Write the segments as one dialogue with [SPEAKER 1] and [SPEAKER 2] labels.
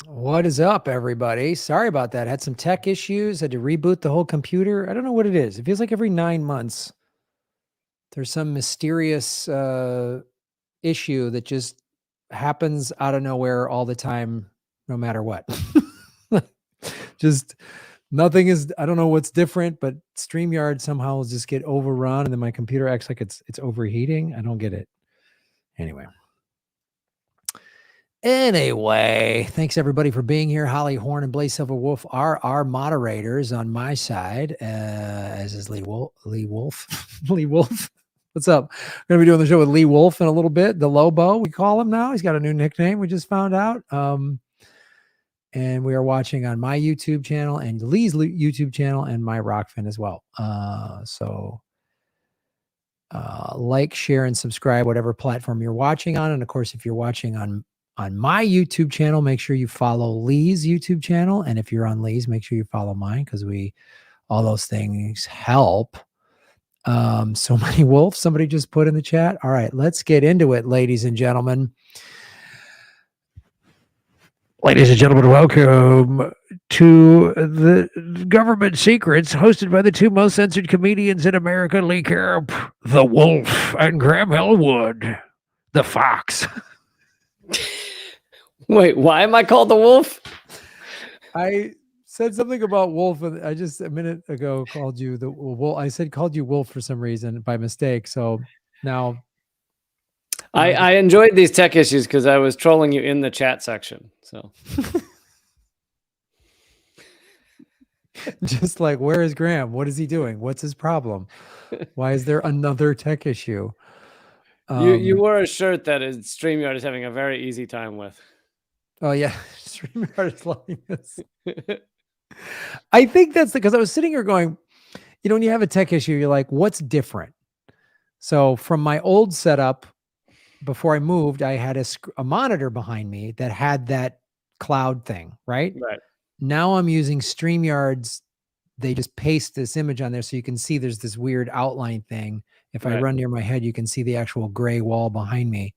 [SPEAKER 1] What is up, everybody? Sorry about that. Had some tech issues. Had to reboot the whole computer. I don't know what it is. It feels like every 9 months there's some mysterious issue that just happens out of nowhere all the time, no matter what. Just nothing is. I don't know what's different, but StreamYard somehow will just get overrun, and then my computer acts like it's overheating. I don't get it. Anyway, thanks everybody for being here. Holly Horn and Blaze Silver Wolf are our moderators on my side, as is Lee Wolf. Lee Wolf. What's up? We're going to be doing the show with Lee Wolf in a little bit. The Lobo, we call him now. He's got a new nickname we just found out. And we are watching on my YouTube channel and Lee's YouTube channel and my Rockfin as well. So like, share, and subscribe, whatever platform you're watching on. And of course, if you're watching on my YouTube channel, make sure you follow Lee's YouTube channel. And if you're on Lee's, make sure you follow mine, because all those things help. So many wolves, somebody just put in the chat. All right, let's get into it, ladies and gentlemen. Ladies and gentlemen, welcome to the Government Secrets, hosted by the two most censored comedians in America, Lee Camp, the Wolf, and Graham Elwood, the Fox.
[SPEAKER 2] Wait, why am I called the Wolf?
[SPEAKER 1] I said something about Wolf, and I just a minute ago called you the Wolf. I said called you Wolf for some reason by mistake. So now
[SPEAKER 2] I enjoyed these tech issues because I was trolling you in the chat section. So
[SPEAKER 1] just like, where is Graham? What is he doing? What's his problem? Why is there another tech issue?
[SPEAKER 2] You wore a shirt that StreamYard is having a very easy time with.
[SPEAKER 1] Oh yeah, StreamYard is loving this. I think that's because I was sitting here going, when you have a tech issue, you're like, what's different? So from my old setup, before I moved, I had a monitor behind me that had that cloud thing, right?
[SPEAKER 2] Right.
[SPEAKER 1] Now I'm using StreamYard's. They just paste this image on there so you can see there's this weird outline thing. If I run near my head, you can see the actual gray wall behind me,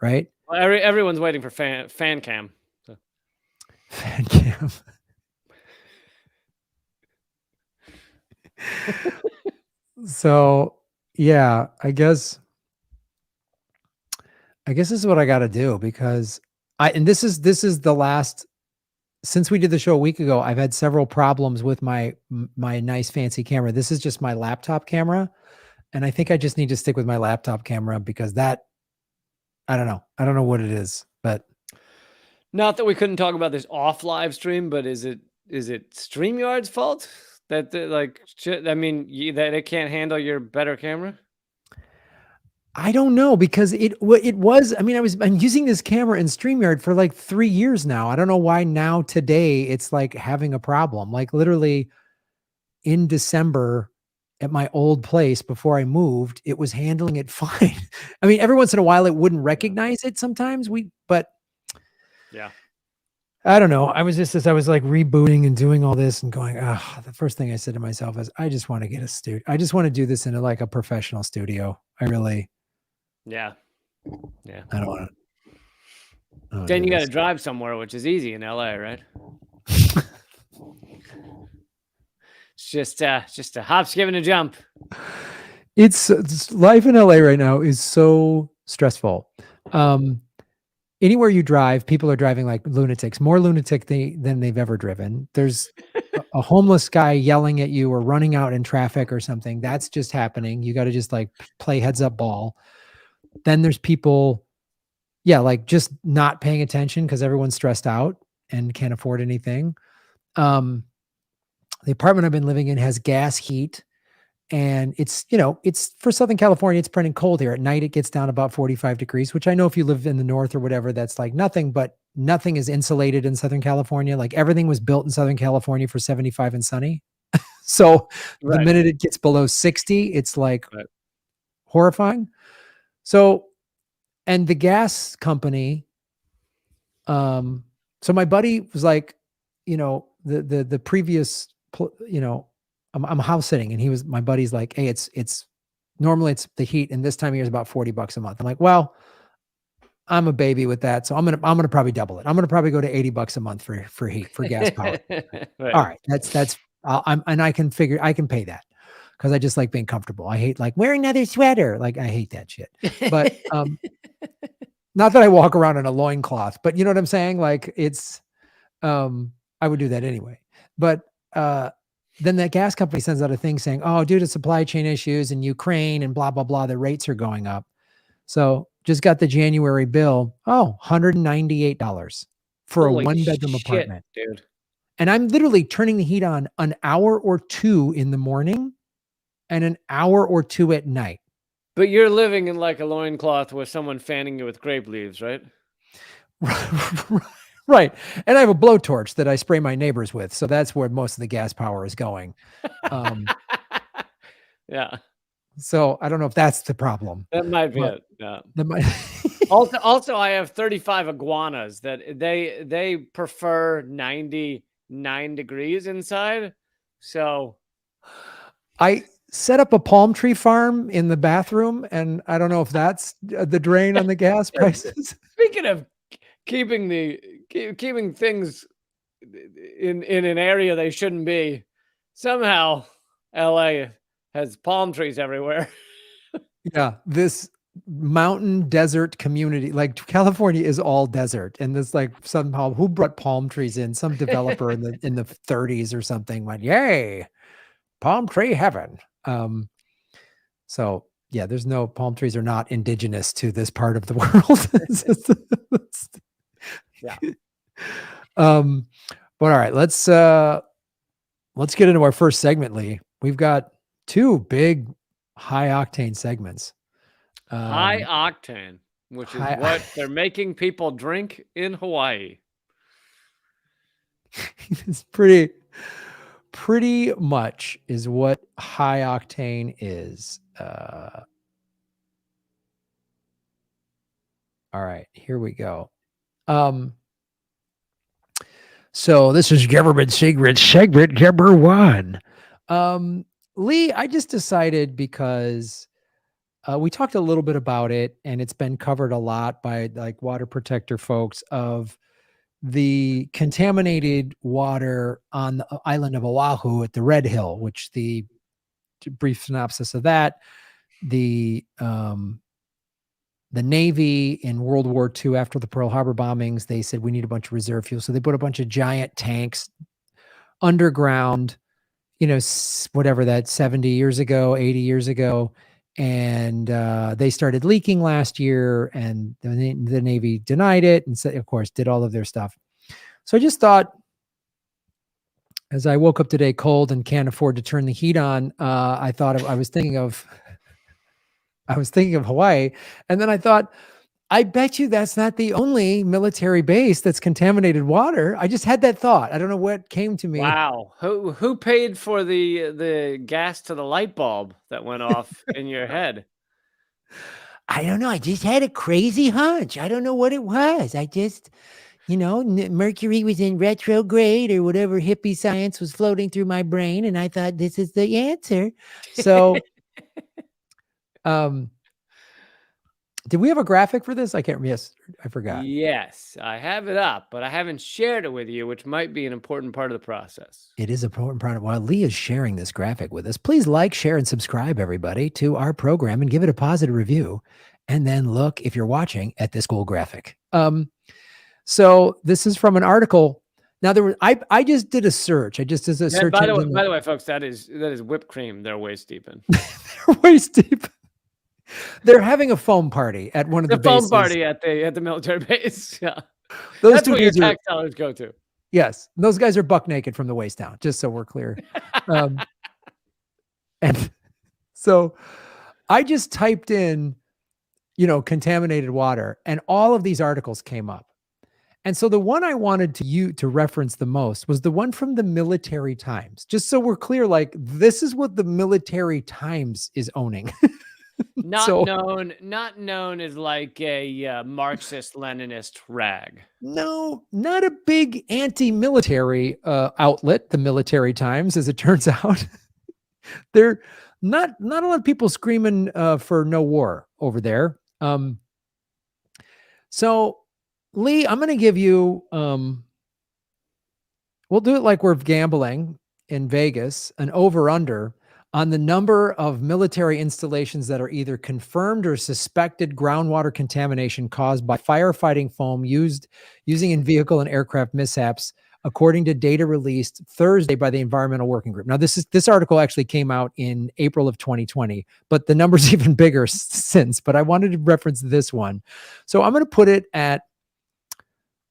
[SPEAKER 1] right?
[SPEAKER 2] Well, everyone's waiting for fan cam. So.
[SPEAKER 1] Fan cam. So yeah, I guess this is what I got to do, because this is the last, since we did the show a week ago, I've had several problems with my nice fancy camera. This is just my laptop camera. And I think I just need to stick with my laptop camera, because I don't know what it is, but.
[SPEAKER 2] Not that we couldn't talk about this off live stream, but is it StreamYard's fault that that it can't handle your better camera?
[SPEAKER 1] I don't know, because it was, I'm using this camera in StreamYard for like 3 years now. I don't know why now today it's like having a problem. Like literally in December at my old place before I moved, it was handling it fine. I mean, every once in a while it wouldn't recognize it sometimes, but
[SPEAKER 2] yeah.
[SPEAKER 1] I don't know. I was like rebooting and doing all this and going, the first thing I said to myself is, I just want to get a studio. I just want to do this in like a professional studio.
[SPEAKER 2] Yeah.
[SPEAKER 1] I don't want to.
[SPEAKER 2] Then you got to drive somewhere, which is easy in LA, right? It's just a hop, skip, and a jump.
[SPEAKER 1] It's life in LA right now is so stressful. Anywhere you drive, people are driving like lunatics, more lunatic than they've ever driven. There's a homeless guy yelling at you or running out in traffic or something. That's just happening. You got to just like play heads up ball. Then there's people, like just not paying attention because everyone's stressed out and can't afford anything. The apartment I've been living in has gas heat, and it's for Southern California, it's pretty cold here. At night, it gets down about 45 degrees, which I know if you live in the north or whatever, that's like nothing, but nothing is insulated in Southern California. Like everything was built in Southern California for 75 and sunny. So the minute it gets below 60, it's like horrifying. So, and the gas company, so my buddy was like, the previous, I'm house sitting, and my buddy's like, hey, it's normally it's the heat, and this time of year is about $40 a month. I'm like, well, I'm a baby with that, so I'm gonna probably double it. I'm gonna probably go to $80 a month for heat, for gas power. All
[SPEAKER 2] Right.
[SPEAKER 1] right, that's I can pay that because I just like being comfortable. I hate like wearing another sweater. Like I hate that shit. But not that I walk around in a loincloth, but you know what I'm saying? Like it's I would do that anyway. But then that gas company sends out a thing saying, "Oh, due to supply chain issues in Ukraine and blah blah blah, the rates are going up." So just got the January bill. Oh, $198 for a
[SPEAKER 2] Holy
[SPEAKER 1] one bedroom
[SPEAKER 2] shit,
[SPEAKER 1] apartment.
[SPEAKER 2] dude.
[SPEAKER 1] And I'm literally turning the heat on an hour or two in the morning and an hour or two at night.
[SPEAKER 2] But you're living in like a loincloth with someone fanning you with grape leaves, right?
[SPEAKER 1] Right. And I have a blowtorch that I spray my neighbors with. So that's where most of the gas power is going. Um,
[SPEAKER 2] Yeah,
[SPEAKER 1] so I don't know if that's the problem,
[SPEAKER 2] that might be
[SPEAKER 1] but
[SPEAKER 2] it. Yeah.
[SPEAKER 1] that might
[SPEAKER 2] Also, I have 35 iguanas that they prefer 99 degrees inside. So
[SPEAKER 1] I set up a palm tree farm in the bathroom, and I don't know if that's the drain on the gas prices.
[SPEAKER 2] speaking of keeping things in an area they shouldn't be, somehow LA has palm trees everywhere.
[SPEAKER 1] Yeah, this mountain desert community, like California is all desert, and this like somehow who brought palm trees in? Some developer in the 30s or something went, "Yay, palm tree heaven." So yeah, there's no palm trees are not indigenous to this part of the world.
[SPEAKER 2] Yeah.
[SPEAKER 1] um, but all right, let's get into our first segment, Lee. We've got two big high octane segments.
[SPEAKER 2] High octane, which is
[SPEAKER 1] High,
[SPEAKER 2] what they're making people drink in Hawaii.
[SPEAKER 1] it's pretty much is what high octane is. All right, here we go. So this is government secret segment number one. Lee, I just decided because we talked a little bit about it, and it's been covered a lot by like water protector folks of the contaminated water on the island of Oahu at the Red Hill, which the brief synopsis of that, the Navy in World War II after the Pearl Harbor bombings, they said we need a bunch of reserve fuel. So they put a bunch of giant tanks underground, you know, whatever that 70 years ago, 80 years ago. And they started leaking last year, and the Navy denied it and, of course, did all of their stuff. So I just thought, as I woke up today cold and can't afford to turn the heat on, I was thinking of Hawaii, and then I thought, I bet you that's not the only military base that's contaminated water. I just had that thought. I don't know what came to me.
[SPEAKER 2] Wow. Who paid for the gas to the light bulb that went off in your head?
[SPEAKER 1] I don't know. I just had a crazy hunch. I don't know what it was. I just, Mercury was in retrograde or whatever hippie science was floating through my brain, and I thought this is the answer. So, did we have a graphic for this? I can't. Yes, I forgot.
[SPEAKER 2] Yes, I have it up, but I haven't shared it with you, which might be an important part of the process.
[SPEAKER 1] It is an important part of while Lee is sharing this graphic with us. Please like, share, and subscribe, everybody, to our program and give it a positive review. And then look, if you're watching, at this cool graphic. So this is from an article. Now I just did a search. I just did a search.
[SPEAKER 2] By the way, folks, that is whipped cream. They're waist deep in.
[SPEAKER 1] They're waist deep. They're having a foam party at one of the
[SPEAKER 2] foam
[SPEAKER 1] bases.
[SPEAKER 2] Party at the military base. Yeah,
[SPEAKER 1] that's
[SPEAKER 2] what your tax dollars go to.
[SPEAKER 1] Yes, those guys are buck naked from the waist down. Just so we're clear. And so I just typed in, contaminated water, and all of these articles came up. And so the one I wanted to reference the most was the one from the Military Times. Just so we're clear, like this is what the Military Times is owning.
[SPEAKER 2] Not known as like a Marxist-Leninist rag.
[SPEAKER 1] No, not a big anti-military outlet, the Military Times, as it turns out. They're not a lot of people screaming for no war over there. So, Lee, I'm going to give you we'll do it like we're gambling in Vegas, an over under on the number of military installations that are either confirmed or suspected groundwater contamination caused by firefighting foam using in vehicle and aircraft mishaps, according to data released Thursday by the Environmental Working Group. Now, this article actually came out in April of 2020, but the number's even bigger since. But I wanted to reference this one, so I'm going to put it at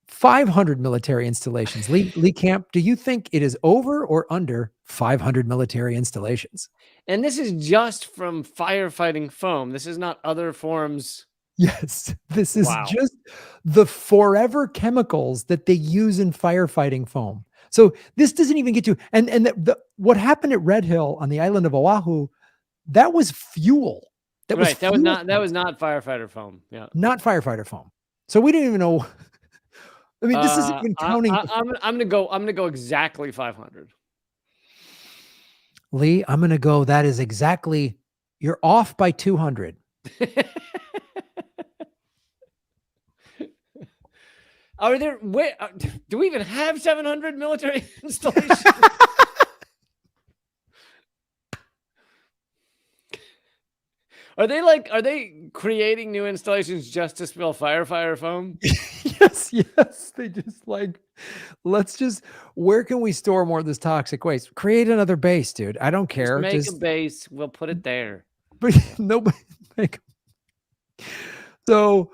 [SPEAKER 1] 500 military installations. Lee Camp, do you think it is over or under 500 military installations?
[SPEAKER 2] And this is just from firefighting foam. This is not other forms.
[SPEAKER 1] Yes, this is
[SPEAKER 2] Wow.
[SPEAKER 1] just the forever chemicals that they use in firefighting foam. So this doesn't even get to, and what happened at Red Hill on the island of Oahu, that was fuel. That was
[SPEAKER 2] Right. That was
[SPEAKER 1] fuel,
[SPEAKER 2] not firefighter foam. Yeah.
[SPEAKER 1] not firefighter foam. So we didn't even know. I mean, this isn't even counting.
[SPEAKER 2] I'm gonna go exactly 500.
[SPEAKER 1] Lee, I'm going to go. That is exactly, you're off by 200.
[SPEAKER 2] Are there? Wait, do we even have 700 military installations? Are they creating new installations just to spill firefighter foam?
[SPEAKER 1] Yes. They just like, where can we store more of this toxic waste? Create another base, dude. I don't
[SPEAKER 2] Just
[SPEAKER 1] care.
[SPEAKER 2] make a base. We'll put it there.
[SPEAKER 1] But nobody make. So,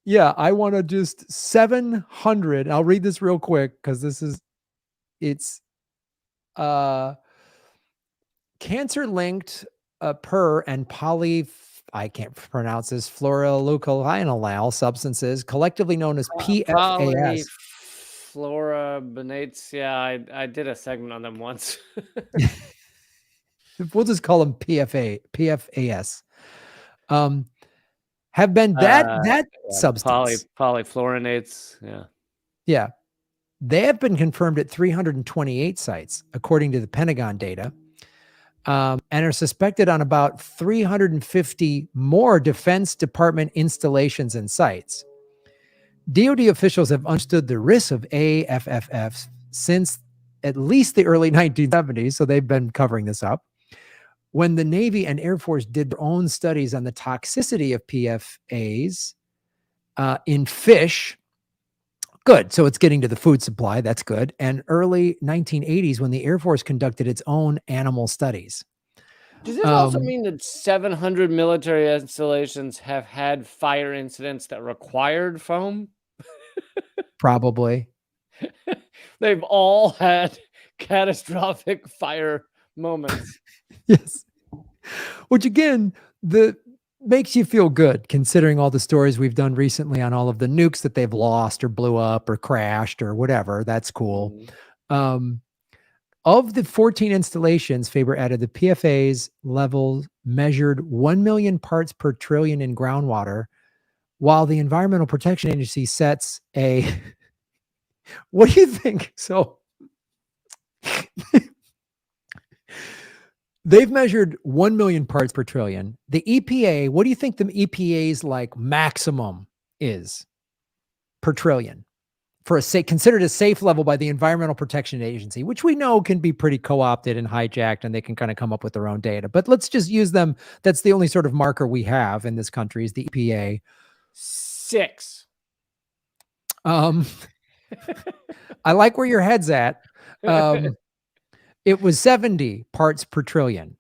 [SPEAKER 1] yeah, I want to just 700. I'll read this real quick because it's, cancer linked per and I can't pronounce this, fluoroalkyl substances, collectively known as PFAS.
[SPEAKER 2] Polyfluorobenates. Yeah, I did a segment on them once.
[SPEAKER 1] We'll just call them PFAS. Have been that
[SPEAKER 2] Yeah,
[SPEAKER 1] substance.
[SPEAKER 2] polyfluorinates. Yeah.
[SPEAKER 1] Yeah. They have been confirmed at 328 sites, according to the Pentagon data, and are suspected on about 350 more Defense Department installations and sites. DoD officials have understood the risks of AFFF since at least the early 1970s, so they've been covering this up. When the Navy and Air Force did their own studies on the toxicity of PFAS in fish, good. So it's getting to the food supply. That's good. And early 1980s, when the Air Force conducted its own animal studies.
[SPEAKER 2] Does this also mean that 700 military installations have had fire incidents that required foam?
[SPEAKER 1] Probably.
[SPEAKER 2] They've all had catastrophic fire moments.
[SPEAKER 1] Yes. Which again, makes you feel good considering all the stories we've done recently on all of the nukes that they've lost or blew up or crashed or whatever. That's cool. Of the 14 installations, Faber added, the PFAS level measured 1 million parts per trillion in groundwater, while the Environmental Protection Agency sets a what do you think? So they've measured 1 million parts per trillion. The EPA, what do you think the EPA's like maximum is per trillion for considered a safe level by the Environmental Protection Agency, which we know can be pretty co-opted and hijacked, and they can kind of come up with their own data. But let's just use them. That's the only sort of marker we have in this country is the EPA.
[SPEAKER 2] 6.
[SPEAKER 1] I like where your head's at. It was 70 parts per trillion.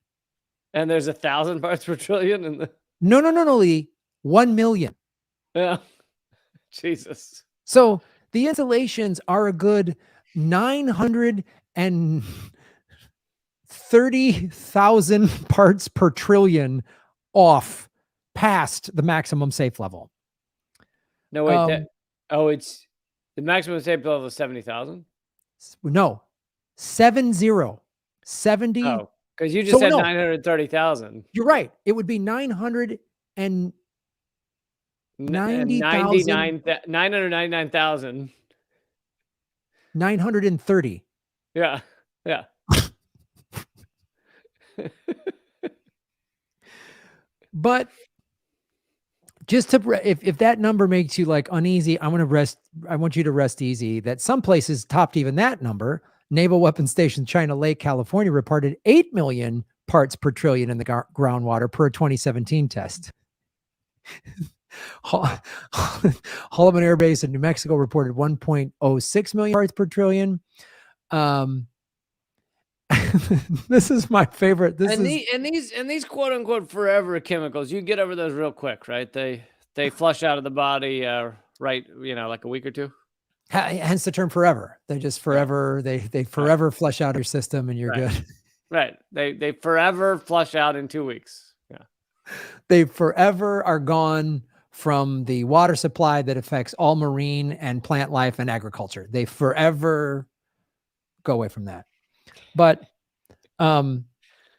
[SPEAKER 2] And there's 1,000 parts per trillion in the.
[SPEAKER 1] No, Lee. 1 million.
[SPEAKER 2] Yeah. Jesus.
[SPEAKER 1] So the installations are a good 930,000 parts per trillion off past the maximum safe level.
[SPEAKER 2] No, wait. It's the maximum safe level is 70,000?
[SPEAKER 1] No. 70.
[SPEAKER 2] Oh, because you just said 930,000.
[SPEAKER 1] You're right. It would be 999,000.
[SPEAKER 2] 999,000.
[SPEAKER 1] 930.
[SPEAKER 2] Yeah.
[SPEAKER 1] But just to if that number makes you like uneasy, I want you to rest easy that some places topped even that number. Naval Weapons Station China Lake, California reported 8 million parts per trillion in the groundwater per 2017 test. Holloman Air Base in New Mexico reported 1.06 million parts per trillion. This is my favorite.
[SPEAKER 2] These quote unquote forever chemicals, you get over those real quick, right? They flush out of the body, right? Like a week or two.
[SPEAKER 1] Hence the term forever. They're just forever. Yeah. They forever right. Flush out your system, and you're
[SPEAKER 2] right.
[SPEAKER 1] good.
[SPEAKER 2] Right. They forever flush out in 2 weeks. Yeah.
[SPEAKER 1] They forever are gone from the water supply that affects all marine and plant life and agriculture. They forever go away from that. But and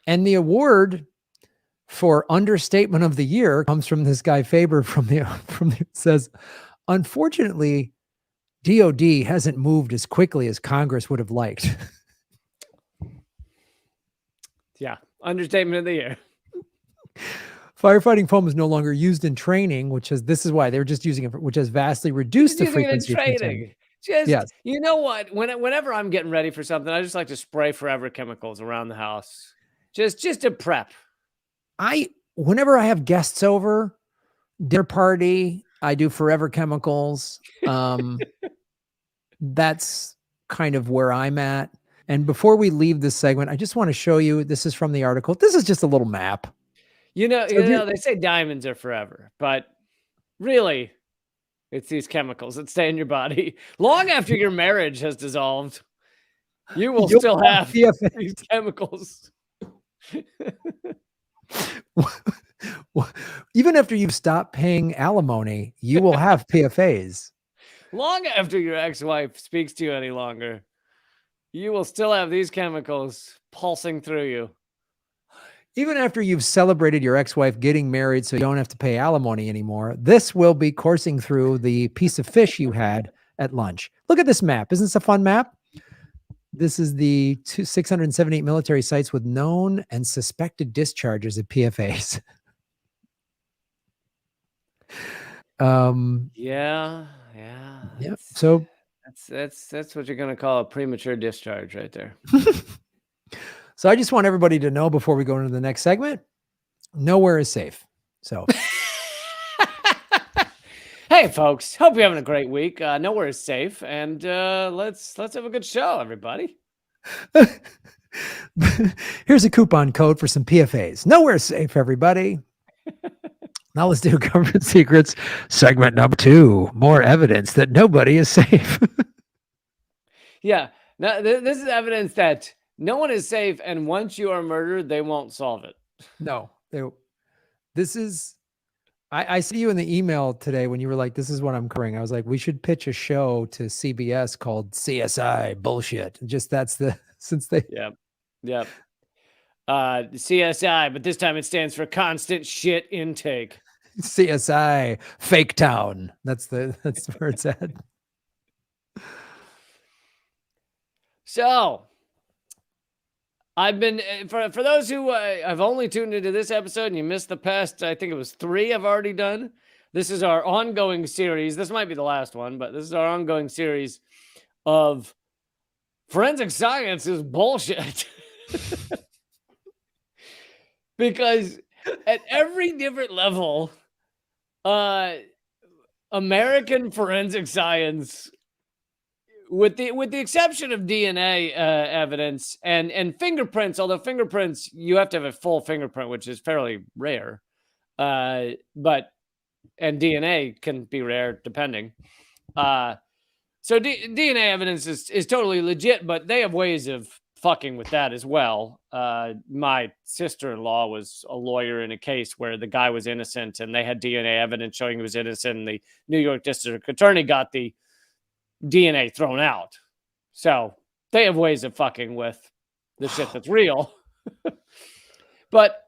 [SPEAKER 1] the award for understatement of the year comes from this guy Faber says, unfortunately, DOD hasn't moved as quickly as Congress would have liked.
[SPEAKER 2] Yeah, understatement of the year.
[SPEAKER 1] Firefighting foam is no longer used in training, this is why they were just using it, which has vastly reduced the frequency of training.
[SPEAKER 2] Yes. You know what? Whenever I'm getting ready for something, I just like to spray forever chemicals around the house, just to prep.
[SPEAKER 1] Whenever I have guests over, dinner party, I do forever chemicals. That's kind of where I'm at. And before we leave this segment, I just want to show you, this is from the article. This is just a little map.
[SPEAKER 2] They say diamonds are forever, but really, it's these chemicals that stay in your body long after your marriage has dissolved. You'll still have these chemicals.
[SPEAKER 1] Even after you've stopped paying alimony, you will have PFAs.
[SPEAKER 2] Long after your ex-wife speaks to you any longer, you will still have these chemicals pulsing through you.
[SPEAKER 1] Even after you've celebrated your ex-wife getting married so you don't have to pay alimony anymore, this will be coursing through the piece of fish you had at lunch. Look at this map. Isn't this a fun map? This is the 678 military sites with known and suspected discharges of PFAs.
[SPEAKER 2] Yeah.
[SPEAKER 1] Yep. So
[SPEAKER 2] that's what you're going to call a premature discharge right there.
[SPEAKER 1] So I just want everybody to know before we go into the next segment, nowhere is safe. So,
[SPEAKER 2] hey folks, hope you're having a great week. Nowhere is safe, and let's have a good show, everybody.
[SPEAKER 1] Here's a coupon code for some PFAs. Nowhere is safe, everybody. Now let's do government secrets segment number 2. More evidence that nobody is safe.
[SPEAKER 2] Yeah, now this is evidence that no one is safe, and once you are murdered, they won't solve it.
[SPEAKER 1] No, this is. I see you in the email today when you were like, "This is what I'm covering." I was like, "We should pitch a show to CBS called CSI Bullshit." Just since they.
[SPEAKER 2] Yep. CSI, but this time it stands for constant shit intake.
[SPEAKER 1] CSI Fake Town. That's where it's at.
[SPEAKER 2] So. I've been, for those who have only tuned into this episode and you missed the past, I think it was 3 I've already done. This is our ongoing series. This might be the last one, but this is our ongoing series of forensic science is bullshit. Because at every different level, American forensic science, with the exception of DNA evidence and fingerprints, although fingerprints, you have to have a full fingerprint, which is fairly rare. And DNA can be rare depending. So DNA evidence is totally legit, but they have ways of fucking with that as well. My sister-in-law was a lawyer in a case where the guy was innocent and they had DNA evidence showing he was innocent, and the New York district attorney got the DNA thrown out. So they have ways of fucking with the shit that's real. But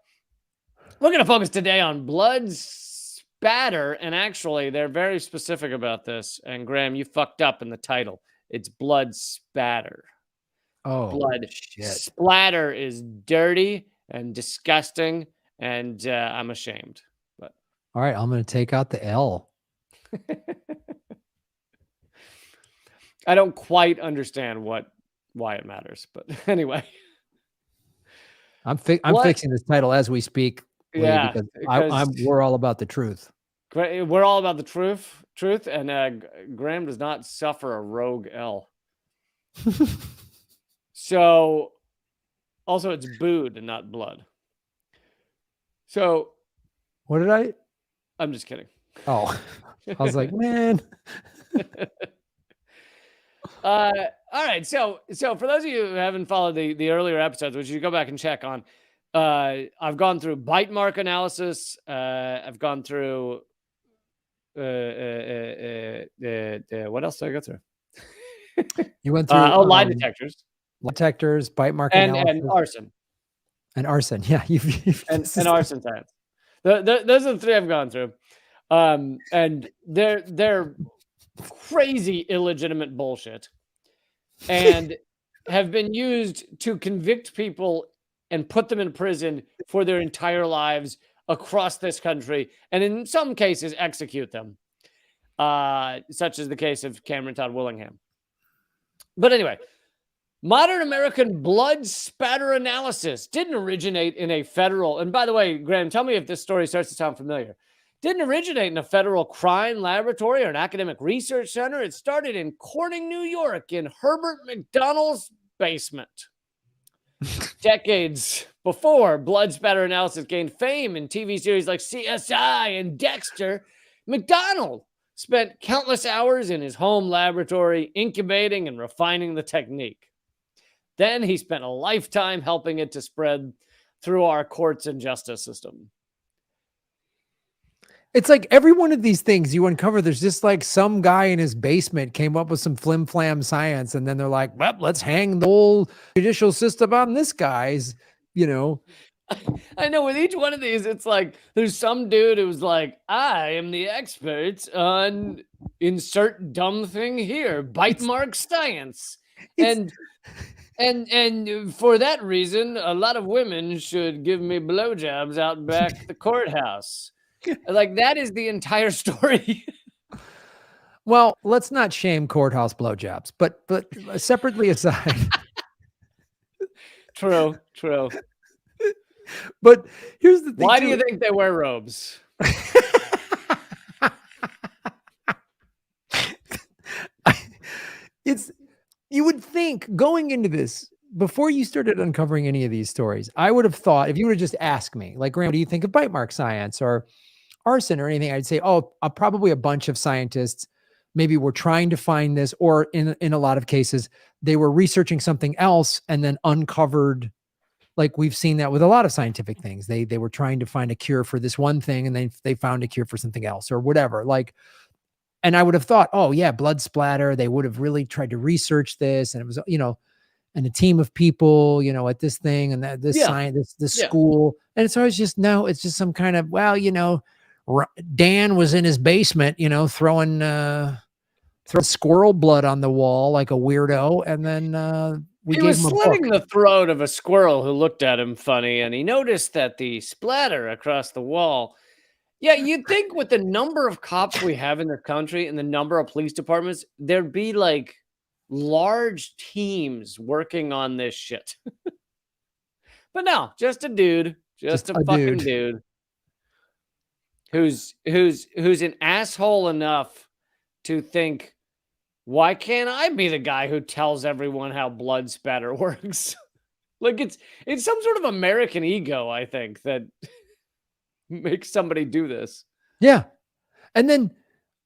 [SPEAKER 2] we're going to focus today on blood spatter. And actually, they're very specific about this. And Graham, you fucked up in the title. It's blood spatter.
[SPEAKER 1] Oh,
[SPEAKER 2] blood
[SPEAKER 1] shit.
[SPEAKER 2] Splatter is dirty and disgusting. And I'm ashamed. But
[SPEAKER 1] All right, I'm going to take out the L.
[SPEAKER 2] I don't quite understand why it matters, but anyway.
[SPEAKER 1] I'm fixing this title as we speak, Lee,
[SPEAKER 2] Yeah,
[SPEAKER 1] because
[SPEAKER 2] because
[SPEAKER 1] we're all about the truth.
[SPEAKER 2] we're all about the truth, and Graham does not suffer a rogue L. So, also it's booed and not blood. So,
[SPEAKER 1] What did I?
[SPEAKER 2] I'm just kidding.
[SPEAKER 1] Oh, I was like, man.
[SPEAKER 2] All right. So for those of you who haven't followed the earlier episodes, which you go back and check on, I've gone through bite mark analysis. I've gone through what else did I go through?
[SPEAKER 1] You went through
[SPEAKER 2] lie detectors,
[SPEAKER 1] bite mark analysis,
[SPEAKER 2] and arson,
[SPEAKER 1] and arson. Yeah,
[SPEAKER 2] and arson science. Those are the three I've gone through, and they're crazy illegitimate bullshit, and have been used to convict people and put them in prison for their entire lives across this country, and in some cases execute them, such as the case of Cameron Todd Willingham. But anyway, modern American blood spatter analysis didn't originate in a federal, and by the way, Graham, tell me if this story starts to sound familiar. Didn't originate in a federal crime laboratory or an academic research center. It started in Corning, New York, in Herbert McDonald's basement. Decades before blood spatter analysis gained fame in TV series like CSI and Dexter, McDonald spent countless hours in his home laboratory incubating and refining the technique. Then he spent a lifetime helping it to spread through our courts and justice system.
[SPEAKER 1] It's like every one of these things you uncover, there's just like some guy in his basement came up with some flim flam science, and then they're like, well, let's hang the whole judicial system on this guy's,
[SPEAKER 2] I know with each one of these, it's like there's some dude who's like, I am the expert on insert dumb thing here, bite mark science. And for that reason, a lot of women should give me blowjobs out back at the courthouse. Like, that is the entire story.
[SPEAKER 1] Well, let's not shame courthouse blowjobs, but separately aside.
[SPEAKER 2] True.
[SPEAKER 1] But here's the thing.
[SPEAKER 2] Why do you think they wear robes?
[SPEAKER 1] You would think going into this, before you started uncovering any of these stories, I would have thought, if you were to just ask me, like, Graham, what do you think of bite mark science or arson or anything? I'd say, probably a bunch of scientists maybe were trying to find this, or in a lot of cases, they were researching something else and then uncovered, like we've seen that with a lot of scientific things. They were trying to find a cure for this one thing, and they found a cure for something else or whatever. Like, and I would have thought, oh yeah, blood splatter. They would have really tried to research this, and it was, and a team of people, at this thing and that this science, this school. And it's always just, no, it's just some kind of, Dan was in his basement, throwing squirrel blood on the wall like a weirdo. And then
[SPEAKER 2] he was slitting the throat of a squirrel who looked at him funny, and he noticed that the splatter across the wall. Yeah, you'd think with the number of cops we have in the country and the number of police departments, there'd be like large teams working on this shit. But no, just a dude, just a fucking dude who's an asshole enough to think, why can't I be the guy who tells everyone how blood spatter works? Like, it's some sort of American ego, I think, that makes somebody do this.
[SPEAKER 1] Yeah. And then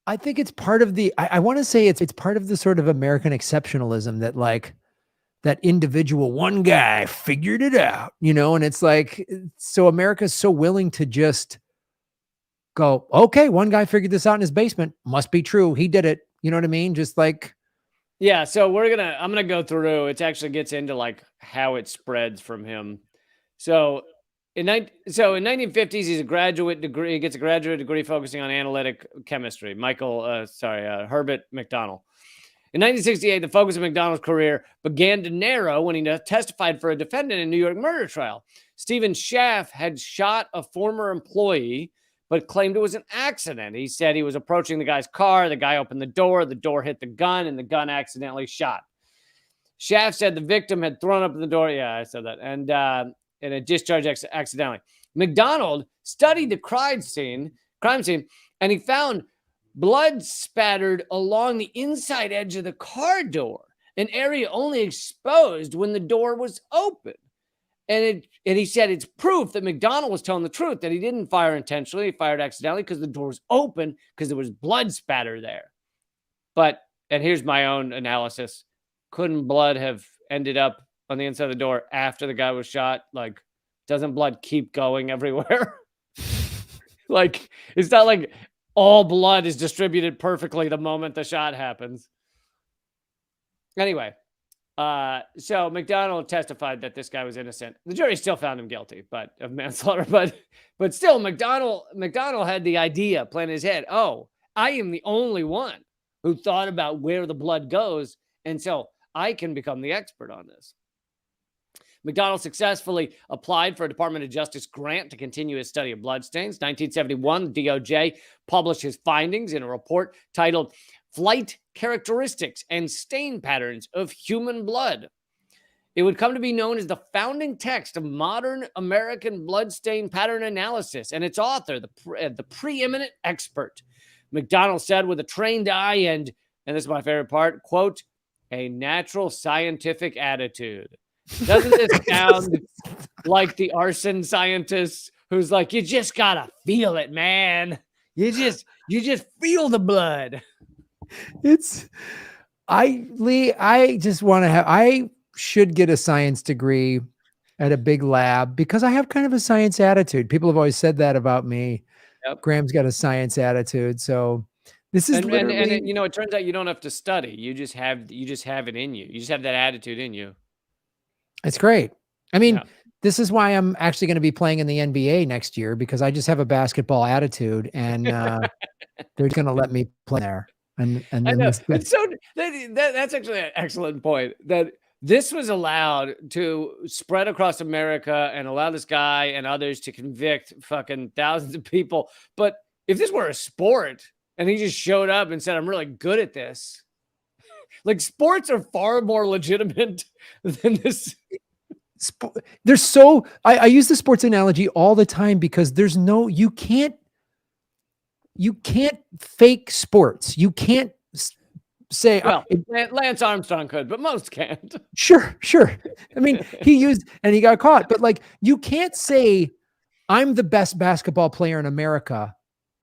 [SPEAKER 1] I think it's part of the, I want to say it's part of the sort of American exceptionalism that, like, that individual one guy figured it out, and it's like, so America's so willing to just go, okay, one guy figured this out in his basement, must be true. He did it. You know what I mean? Just like,
[SPEAKER 2] yeah. So I'm going to go through, it actually gets into like how it spreads from him. So in 1950s, he gets a graduate degree focusing on analytic chemistry. Herbert McDonald. In 1968, the focus of McDonald's career began to narrow when he testified for a defendant in a New York murder trial. Stephen Schaff had shot a former employee but claimed it was an accident. He said he was approaching the guy's car. The guy opened the door hit the gun, and the gun accidentally shot. Schaff said the victim had thrown up the door. Yeah, I said that. And it discharged accidentally. McDonald studied the crime scene, and he found blood spattered along the inside edge of the car door, an area only exposed when the door was open. And he said it's proof that McDonald was telling the truth, that he didn't fire intentionally. He fired accidentally because the door was open because there was blood spatter there. But, and here's my own analysis, couldn't blood have ended up on the inside of the door after the guy was shot? Like, doesn't blood keep going everywhere? Like, it's not like all blood is distributed perfectly the moment the shot happens. Anyway, so McDonald testified that this guy was innocent. The jury still found him guilty, but of manslaughter. But still, McDonald had the idea planted in his head. Oh, I am the only one who thought about where the blood goes, and so I can become the expert on this. McDonald successfully applied for a Department of Justice grant to continue his study of bloodstains. 1971, the DOJ published his findings in a report titled Flight Characteristics and Stain Patterns of Human Blood. It would come to be known as the founding text of modern American bloodstain pattern analysis, and its author, the preeminent expert, McDonald said with a trained eye and this is my favorite part, quote, a natural scientific attitude. Doesn't this sound like the arson scientist who's like, you just gotta feel it, man. You just feel the blood.
[SPEAKER 1] I should get a science degree at a big lab because I have kind of a science attitude. People have always said that about me.
[SPEAKER 2] Yep.
[SPEAKER 1] Graham's got a science attitude. So this is
[SPEAKER 2] and it turns out you don't have to study. You just have it in you. You just have that attitude in you.
[SPEAKER 1] It's great. I mean, this is why I'm actually going to be playing in the NBA next year because I just have a basketball attitude and they're going to let me play there. And then
[SPEAKER 2] it's so that's actually an excellent point that this was allowed to spread across America and allow this guy and others to convict fucking thousands of people. But if this were a sport and he just showed up and said, I'm really good at this, like sports are far more legitimate than this.
[SPEAKER 1] There's so I use the sports analogy all the time because there's no, you can't fake sports. You can't say,
[SPEAKER 2] well, Lance Armstrong could, but most can't.
[SPEAKER 1] Sure. I mean, he used and he got caught, but like, you can't say I'm the best basketball player in America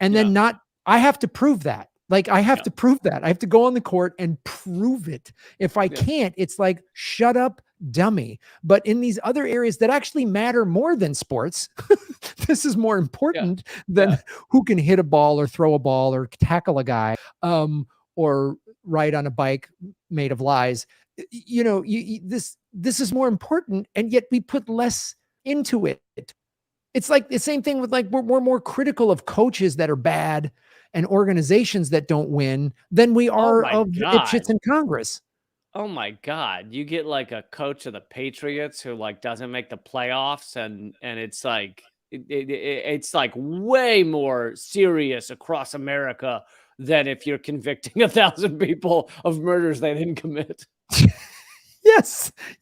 [SPEAKER 1] and then not, I have to prove that. Like, I have to prove that. I have to go on the court and prove it. If I can't, it's like, shut up, dummy. But in these other areas that actually matter more than sports, this is more important than who can hit a ball or throw a ball or tackle a guy or ride on a bike made of lies. You know, this is more important, and yet we put less into it. It's like the same thing with like, we're more critical of coaches that are bad and organizations that don't win than we are of dipshits in Congress.
[SPEAKER 2] Oh my God. You get like a coach of the Patriots who like doesn't make the playoffs and it's like, it's like way more serious across America than if you're convicting 1,000 people of murders they didn't commit.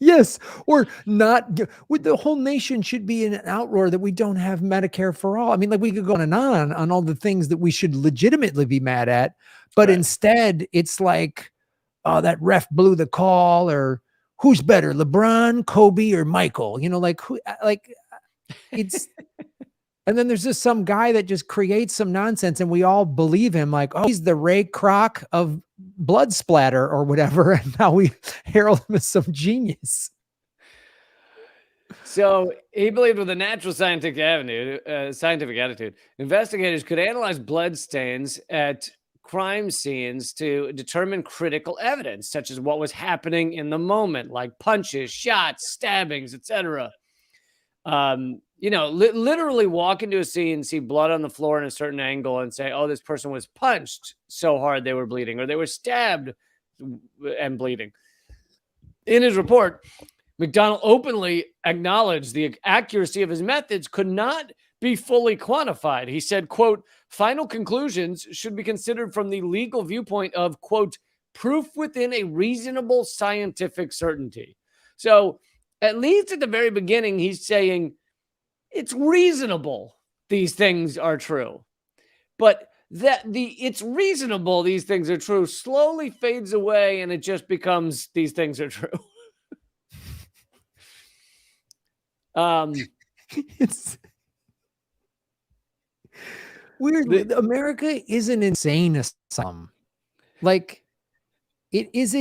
[SPEAKER 1] Yes. Or not. With the whole nation should be in an outroar that we don't have Medicare for all. I mean, like we could go on all the things that we should legitimately be mad at, but instead it's like, oh, that ref blew the call, or who's better, LeBron, Kobe, or Michael? You know, like who? Like it's. And then there's just some guy that just creates some nonsense, and we all believe him. Like, oh, he's the Ray Kroc of blood splatter or whatever, and now we herald him as some genius.
[SPEAKER 2] So he believed with a natural scientific attitude, investigators could analyze blood stains at crime scenes to determine critical evidence, such as what was happening in the moment, like punches, shots, stabbings, etc. You know, literally walk into a scene, see blood on the floor in a certain angle and say, oh, this person was punched so hard they were bleeding, or they were stabbed and bleeding. In his report, McDonald openly acknowledged the accuracy of his methods could not be fully quantified. He said, quote, final conclusions should be considered from the legal viewpoint of, quote, proof within a reasonable scientific certainty. So at least at the very beginning, he's saying it's reasonable these things are true. But it's reasonable these things are true slowly fades away, and it just becomes these things are true.
[SPEAKER 1] It's weird. America is an insane asylum. Like, it is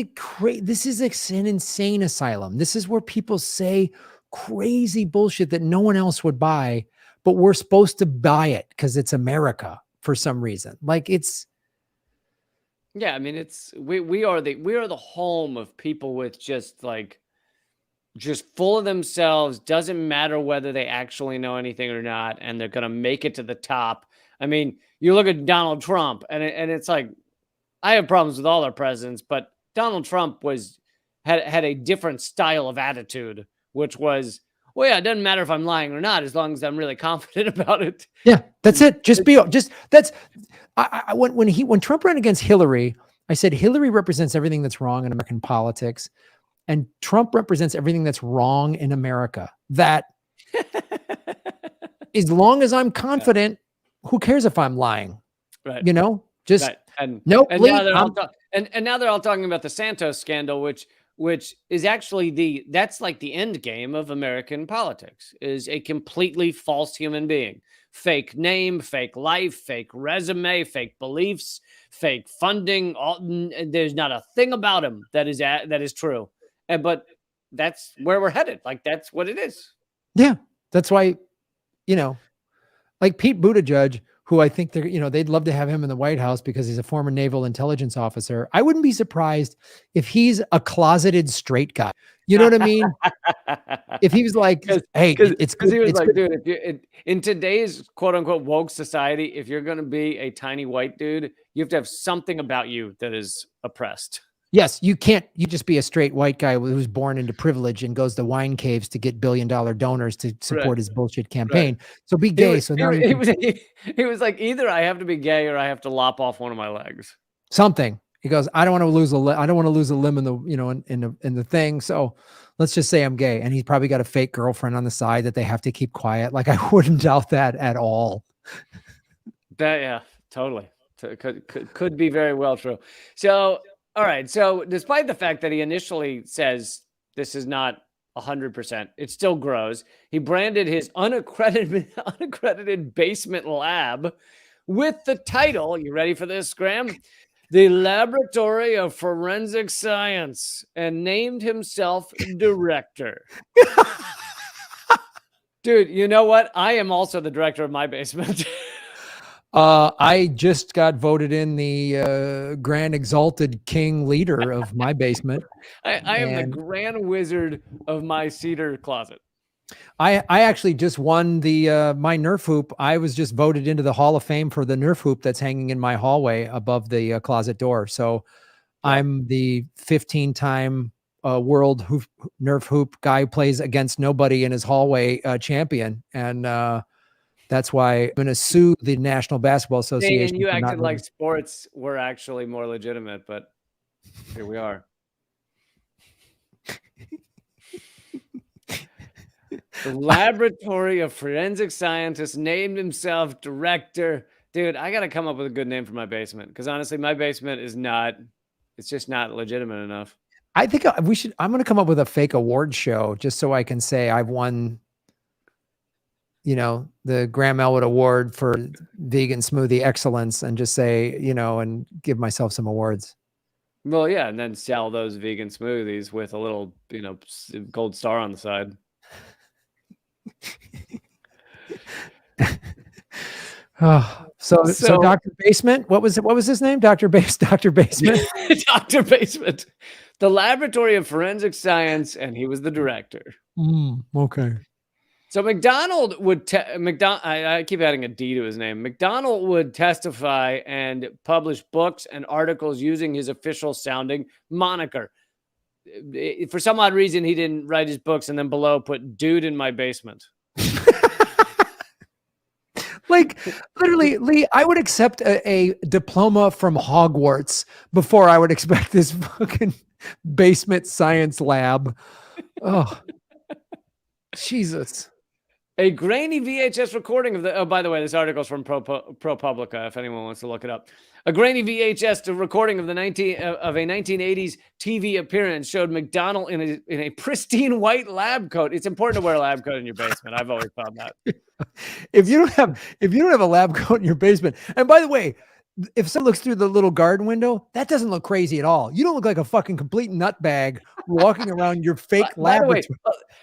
[SPEAKER 1] this is an insane asylum. This is where people say crazy bullshit that no one else would buy, but we're supposed to buy it because it's America for some reason. Like, it's
[SPEAKER 2] yeah, I mean, we are the home of people with just full of themselves, doesn't matter whether they actually know anything or not, and they're gonna make it to the top. I mean, you look at Donald Trump, and it's like, I have problems with all our presidents, but Donald Trump had a different style of attitude, which was, well, yeah, it doesn't matter if I'm lying or not, as long as I'm really confident about it.
[SPEAKER 1] Yeah, that's it. When Trump ran against Hillary, I said Hillary represents everything that's wrong in American politics, and Trump represents everything that's wrong in America. That as long as I'm confident, who cares if I'm lying?
[SPEAKER 2] Right.
[SPEAKER 1] You know, just
[SPEAKER 2] right. And
[SPEAKER 1] nope.
[SPEAKER 2] And now they're all talking about the Santos scandal, which is actually that's like the end game of American politics, is a completely false human being. Fake name, fake life, fake resume, fake beliefs, fake funding. There's not a thing about him that is true. But that's where we're headed. Like, that's what it is.
[SPEAKER 1] Yeah. That's why, like Pete Buttigieg, who I think they'd love to have him in the White House because he's a former naval intelligence officer. I wouldn't be surprised if he's a closeted straight guy. You know what I mean? If he was like, hey, it's
[SPEAKER 2] because
[SPEAKER 1] good.
[SPEAKER 2] He was
[SPEAKER 1] it's
[SPEAKER 2] like,
[SPEAKER 1] good.
[SPEAKER 2] dude, in today's quote unquote woke society, if you're going to be a tiny white dude, you have to have something about you that is oppressed.
[SPEAKER 1] Yes, you just be a straight white guy who's born into privilege and goes to wine caves to get billion-dollar donors to support his bullshit campaign. Right. So be gay.
[SPEAKER 2] He was like, either I have to be gay or I have to lop off one of my legs.
[SPEAKER 1] Something. He goes, I don't want to lose a limb in the, in the thing. So let's just say I'm gay. And he's probably got a fake girlfriend on the side that they have to keep quiet. Like, I wouldn't doubt that at all.
[SPEAKER 2] Yeah, totally. Could be very well true. So, all right. So despite the fact that he initially says this is not 100%, it still grows. He branded his unaccredited basement lab with the title, you ready for this, Graham? The Laboratory of Forensic Science, and named himself director. Dude, you know what? I am also the director of my basement.
[SPEAKER 1] I just got voted in the grand exalted king leader of my basement.
[SPEAKER 2] I am the grand wizard of my cedar closet.
[SPEAKER 1] I actually just won the my Nerf hoop. I was just voted into the Hall of Fame for the Nerf hoop that's hanging in my hallway above the closet door. So I'm the 15-time world Nerf hoop guy who plays against nobody in his hallway champion. And that's why I'm going to sue the National Basketball Association.
[SPEAKER 2] And you acted like sports were actually more legitimate, but here we are. The Laboratory of Forensic Scientists named himself director. Dude, I got to come up with a good name for my basement, because honestly, my basement is it's just not legitimate enough.
[SPEAKER 1] I think I'm going to come up with a fake award show just so I can say I've won, the Graham Elwood Award for vegan smoothie excellence, and just say, and give myself some awards.
[SPEAKER 2] Well, yeah. And then sell those vegan smoothies with a little, gold star on the side.
[SPEAKER 1] So Dr. Basement, what was his name? Dr. Basement.
[SPEAKER 2] Dr. Basement. The Laboratory of Forensic Science, and he was the director.
[SPEAKER 1] Okay.
[SPEAKER 2] So McDonald would I keep adding a D to his name. McDonald would testify and publish books and articles using his official sounding moniker. For some odd reason, he didn't write his books and then below put "dude in my basement."
[SPEAKER 1] Like, literally, Lee, I would accept a diploma from Hogwarts before I would expect this fucking basement science lab. Oh, Jesus.
[SPEAKER 2] A grainy VHS recording of the. Oh, by the way, this article's from ProPublica. If anyone wants to look it up, a grainy VHS recording of a 1980s TV appearance showed McDonald in a pristine white lab coat. It's important to wear a lab coat in your basement. I've always found that.
[SPEAKER 1] If you don't have a lab coat in your basement, and by the way, if someone looks through the little garden window, that doesn't look crazy at all. You don't look like a fucking complete nutbag walking around your fake laboratory.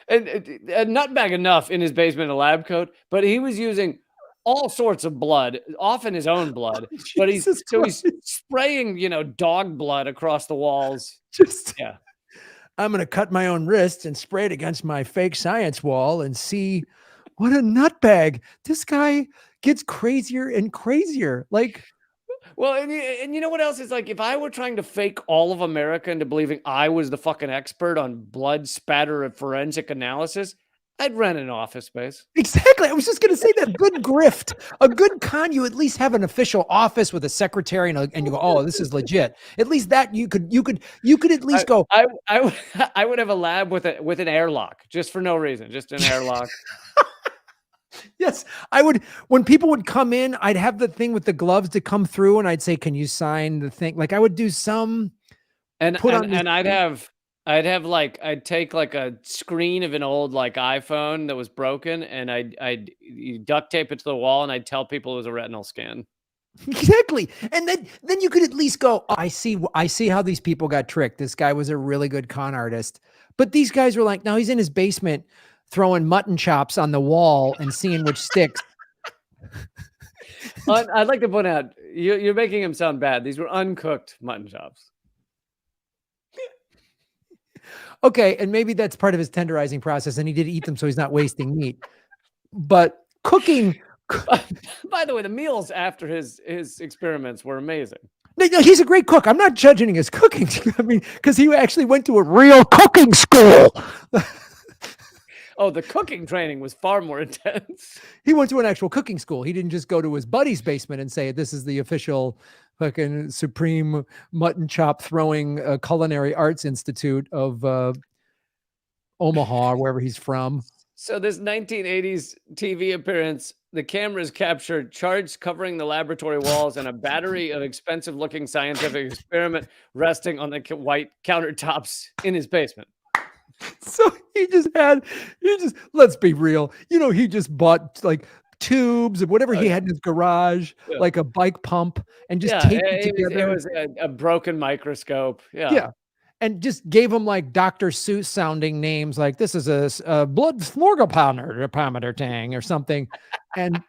[SPEAKER 2] By the way, a nutbag enough in his basement in a lab coat, but he was using all sorts of blood, often his own blood. But he's spraying, dog blood across the walls.
[SPEAKER 1] Yeah. I'm gonna cut my own wrist and spray it against my fake science wall and see what a nutbag. This guy gets crazier and crazier. Like,
[SPEAKER 2] well, and you know what else is like? If I were trying to fake all of America into believing I was the fucking expert on blood spatter and forensic analysis, I'd rent an office space.
[SPEAKER 1] Exactly. I was just going to say that. Good grift, a good con. You at least have an official office with a secretary, and you go, oh, this is legit. At least that you could at least go.
[SPEAKER 2] I would have a lab with an airlock, just for no reason, just an airlock.
[SPEAKER 1] Yes, I would. When people would come in, I'd have the thing with the gloves to come through, and I'd say, "Can you sign the thing?" Like I would do some,
[SPEAKER 2] and I'd take like a screen of an old like iPhone that was broken, and I'd duct tape it to the wall, and I'd tell people it was a retinal scan.
[SPEAKER 1] Exactly, and then you could at least go, oh, I see how these people got tricked. This guy was a really good con artist, but these guys were like, no, he's in his basement throwing mutton chops on the wall and seeing which sticks.
[SPEAKER 2] I'd like to point out, you're making him sound bad. These were uncooked mutton chops.
[SPEAKER 1] Okay, and maybe that's part of his tenderizing process, and he did eat them so he's not wasting meat. But cooking...
[SPEAKER 2] By the way, the meals after his experiments were amazing.
[SPEAKER 1] No, he's a great cook. I'm not judging his cooking. I mean, because he actually went to a real cooking school.
[SPEAKER 2] Oh, the cooking training was far more intense.
[SPEAKER 1] He went to an actual cooking school. He didn't just go to his buddy's basement and say, this is the official fucking supreme mutton chop throwing culinary arts institute of Omaha, wherever he's from.
[SPEAKER 2] So this 1980s TV appearance, the cameras captured charts covering the laboratory walls and a battery of expensive-looking scientific experiment resting on the white countertops in his basement.
[SPEAKER 1] So let's be real. He just bought like tubes and whatever he had in his garage, like a bike pump, and just taped it together.
[SPEAKER 2] It was a broken microscope.
[SPEAKER 1] Yeah. And just gave him like Dr. Seuss sounding names, like this is a blood smorgasbord tang or something. And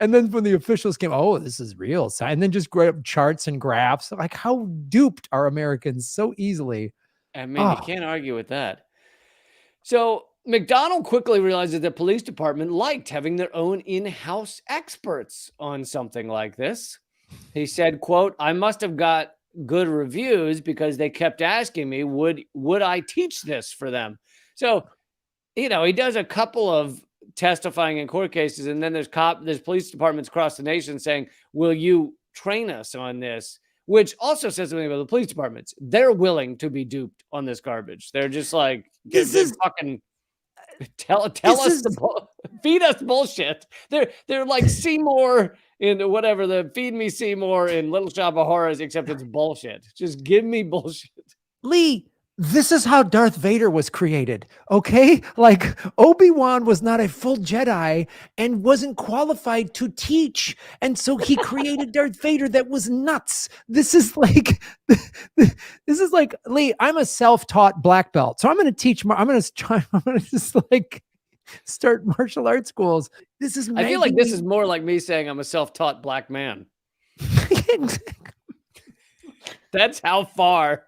[SPEAKER 1] and then when the officials came, oh, this is real. And then just grab charts and graphs. Like, how duped are Americans so easily?
[SPEAKER 2] I mean, you can't argue with that. So McDonald quickly realized that the police department liked having their own in-house experts on something like this. He said, quote, I must have got good reviews because they kept asking me, would I teach this for them? So, he does a couple of testifying in court cases, and then there's police departments across the nation saying, will you train us on this? Which also says something about the police departments. They're willing to be duped on this garbage. They're just like, fucking tell us feed us bullshit. They're like Seymour in whatever, the Feed Me Seymour in Little Shop of Horrors, except it's bullshit. Just give me bullshit.
[SPEAKER 1] Lee, this is how Darth Vader was created, okay? Like, Obi-Wan was not a full Jedi and wasn't qualified to teach. And so he created Darth Vader that was nuts. This is like, Lee, I'm a self-taught black belt. So I'm going to just like start martial arts schools.
[SPEAKER 2] I feel like this is more like me saying I'm a self-taught black man. That's how far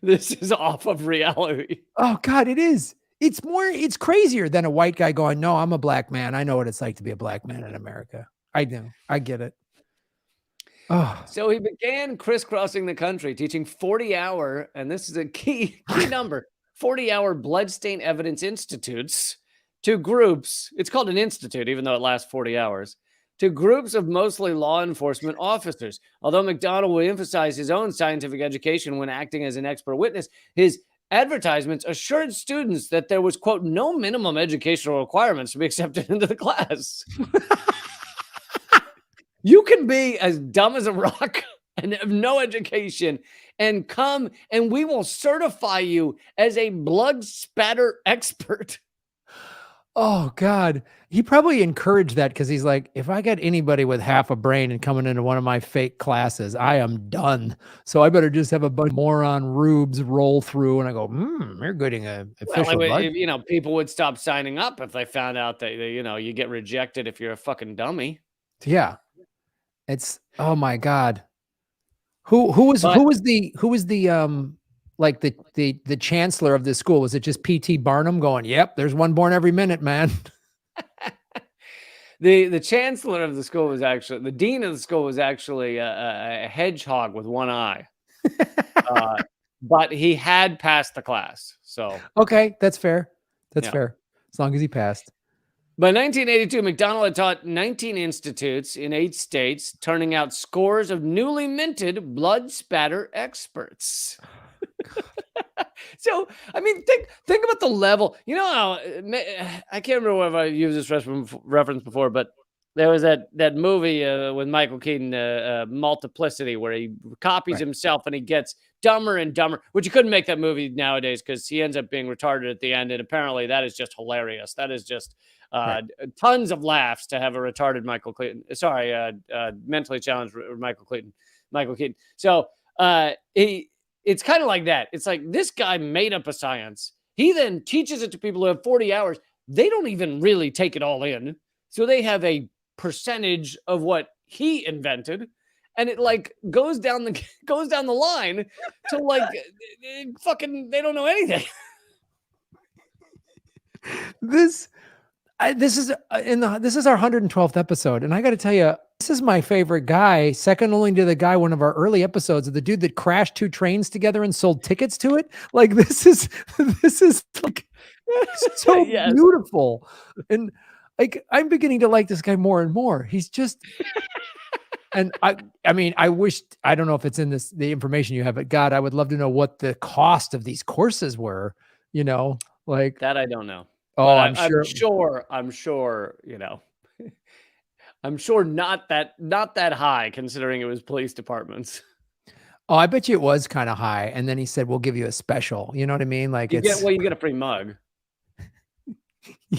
[SPEAKER 2] this is off of reality.
[SPEAKER 1] Oh God, it is. It's crazier than a white guy going, no, I'm a black man. I know what it's like to be a black man in America. I do. I get it. Oh.
[SPEAKER 2] So he began crisscrossing the country, teaching 40-hour, and this is a key number, 40-hour bloodstain evidence institutes to groups. It's called an institute, even though it lasts 40 hours. To groups of mostly law enforcement officers. Although McDonald would emphasize his own scientific education when acting as an expert witness, his advertisements assured students that there was, quote, no minimum educational requirements to be accepted into the class. You can be as dumb as a rock and have no education and come and we will certify you as a blood spatter expert.
[SPEAKER 1] Oh God. He probably encouraged that because he's like, if I get anybody with half a brain and coming into one of my fake classes, I am done. So I better just have a bunch of moron rubes roll through. And I go, you're getting an official blood.
[SPEAKER 2] People would stop signing up if they found out that, you get rejected if you're a fucking dummy.
[SPEAKER 1] Yeah. It's, oh my God. Who was the like the chancellor of this school? Was it just P.T. Barnum going, yep, there's one born every minute, man?
[SPEAKER 2] The chancellor of the school was actually, the dean of the school was actually a hedgehog with one eye. But he had passed the class. So
[SPEAKER 1] okay, that's fair. That's fair. As long as he passed.
[SPEAKER 2] By 1982, McDonald had taught 19 institutes in 8 states, turning out scores of newly minted blood spatter experts. So, I mean, think about the level. You know how, I can't remember if I used this reference before, but there was that movie with Michael Keaton, Multiplicity, where he copies himself and he gets dumber and dumber, which you couldn't make that movie nowadays because he ends up being retarded at the end. And apparently that is just hilarious. That is just tons of laughs to have a retarded Michael Keaton. Sorry, mentally challenged Michael Keaton. So it's kind of like that. It's like this guy made up a science. He then teaches it to people who have 40 hours. They don't even really take it all in. So they have a percentage of what he invented. And it like goes down the line to like fucking, they don't know anything.
[SPEAKER 1] This is our 112th episode, and I got to tell you, this is my favorite guy, second only to the guy one of our early episodes of the dude that crashed 2 trains together and sold tickets to it. Like this is like so beautiful, and like I'm beginning to like this guy more and more. He's just, and I mean, I don't know if it's in the information you have, but God, I would love to know what the cost of these courses were. Like
[SPEAKER 2] that I don't know.
[SPEAKER 1] Oh,
[SPEAKER 2] I'm sure, I'm sure not that high considering it was police departments.
[SPEAKER 1] Oh, I bet you it was kind of high. And then he said, we'll give you a special. You know what I mean? Like
[SPEAKER 2] you get a free mug.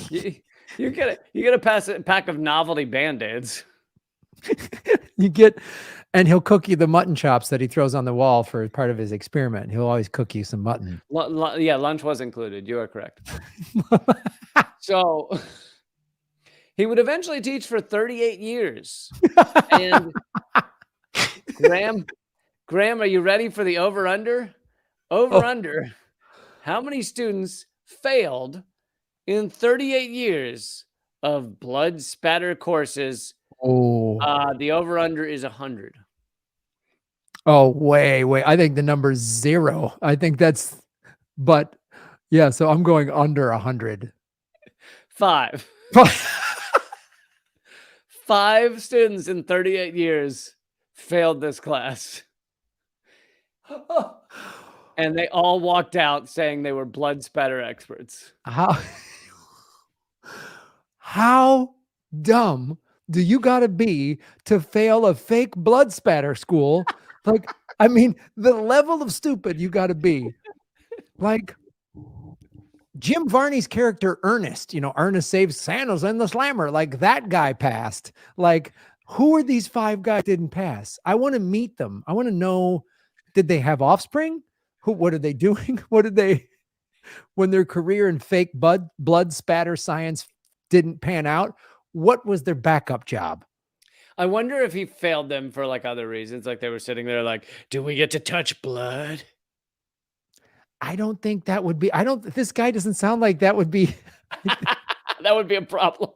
[SPEAKER 2] you get a pack of novelty Band-Aids.
[SPEAKER 1] And he'll cook you the mutton chops that he throws on the wall for part of his experiment. He'll always cook you some mutton.
[SPEAKER 2] Yeah, lunch was included. You are correct. So he would eventually teach for 38 years. And Graham, are you ready for the over-under? Over-under. How many students failed in 38 years of blood spatter courses? The over-under is 100.
[SPEAKER 1] Oh, way. I think the number is 0. I think but yeah, so I'm going under 100.
[SPEAKER 2] 5. 5 students in 38 years failed this class. And they all walked out saying they were blood spatter experts.
[SPEAKER 1] How dumb do you got to be to fail a fake blood spatter school? Like, I mean, the level of stupid you got to be. Like Jim Varney's character, Ernest, Ernest saves sandals in the slammer. Like that guy passed. Like, who are these 5 guys that didn't pass? I want to meet them. I want to know, did they have offspring? What are they doing? When their career in fake blood spatter science didn't pan out, what was their backup job?
[SPEAKER 2] I wonder if he failed them for like other reasons. Like they were sitting there like, do we get to touch blood?
[SPEAKER 1] I don't think that would be, this guy doesn't sound like that would be.
[SPEAKER 2] That would be a problem.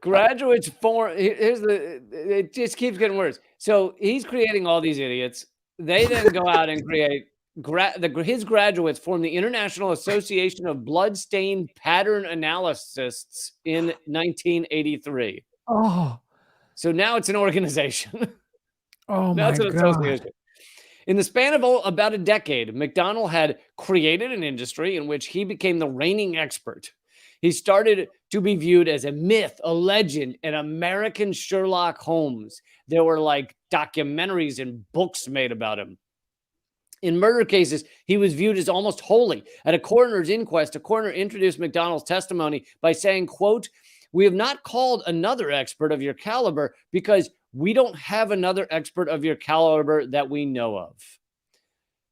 [SPEAKER 2] Graduates it just keeps getting worse. So he's creating all these idiots. They then go out and create his graduates formed the International Association of Bloodstain Pattern Analysts in 1983.
[SPEAKER 1] Oh,
[SPEAKER 2] So now it's an organization.
[SPEAKER 1] oh
[SPEAKER 2] Now
[SPEAKER 1] my
[SPEAKER 2] it's an
[SPEAKER 1] God.
[SPEAKER 2] association. In the span of about a decade, McDonald had created an industry in which he became the reigning expert. He started to be viewed as a myth, a legend, an American Sherlock Holmes. There were like documentaries and books made about him. In murder cases, he was viewed as almost holy. At a coroner's inquest, a coroner introduced McDonald's testimony by saying, quote, "We have not called another expert of your caliber because we don't have another expert of your caliber that we know of."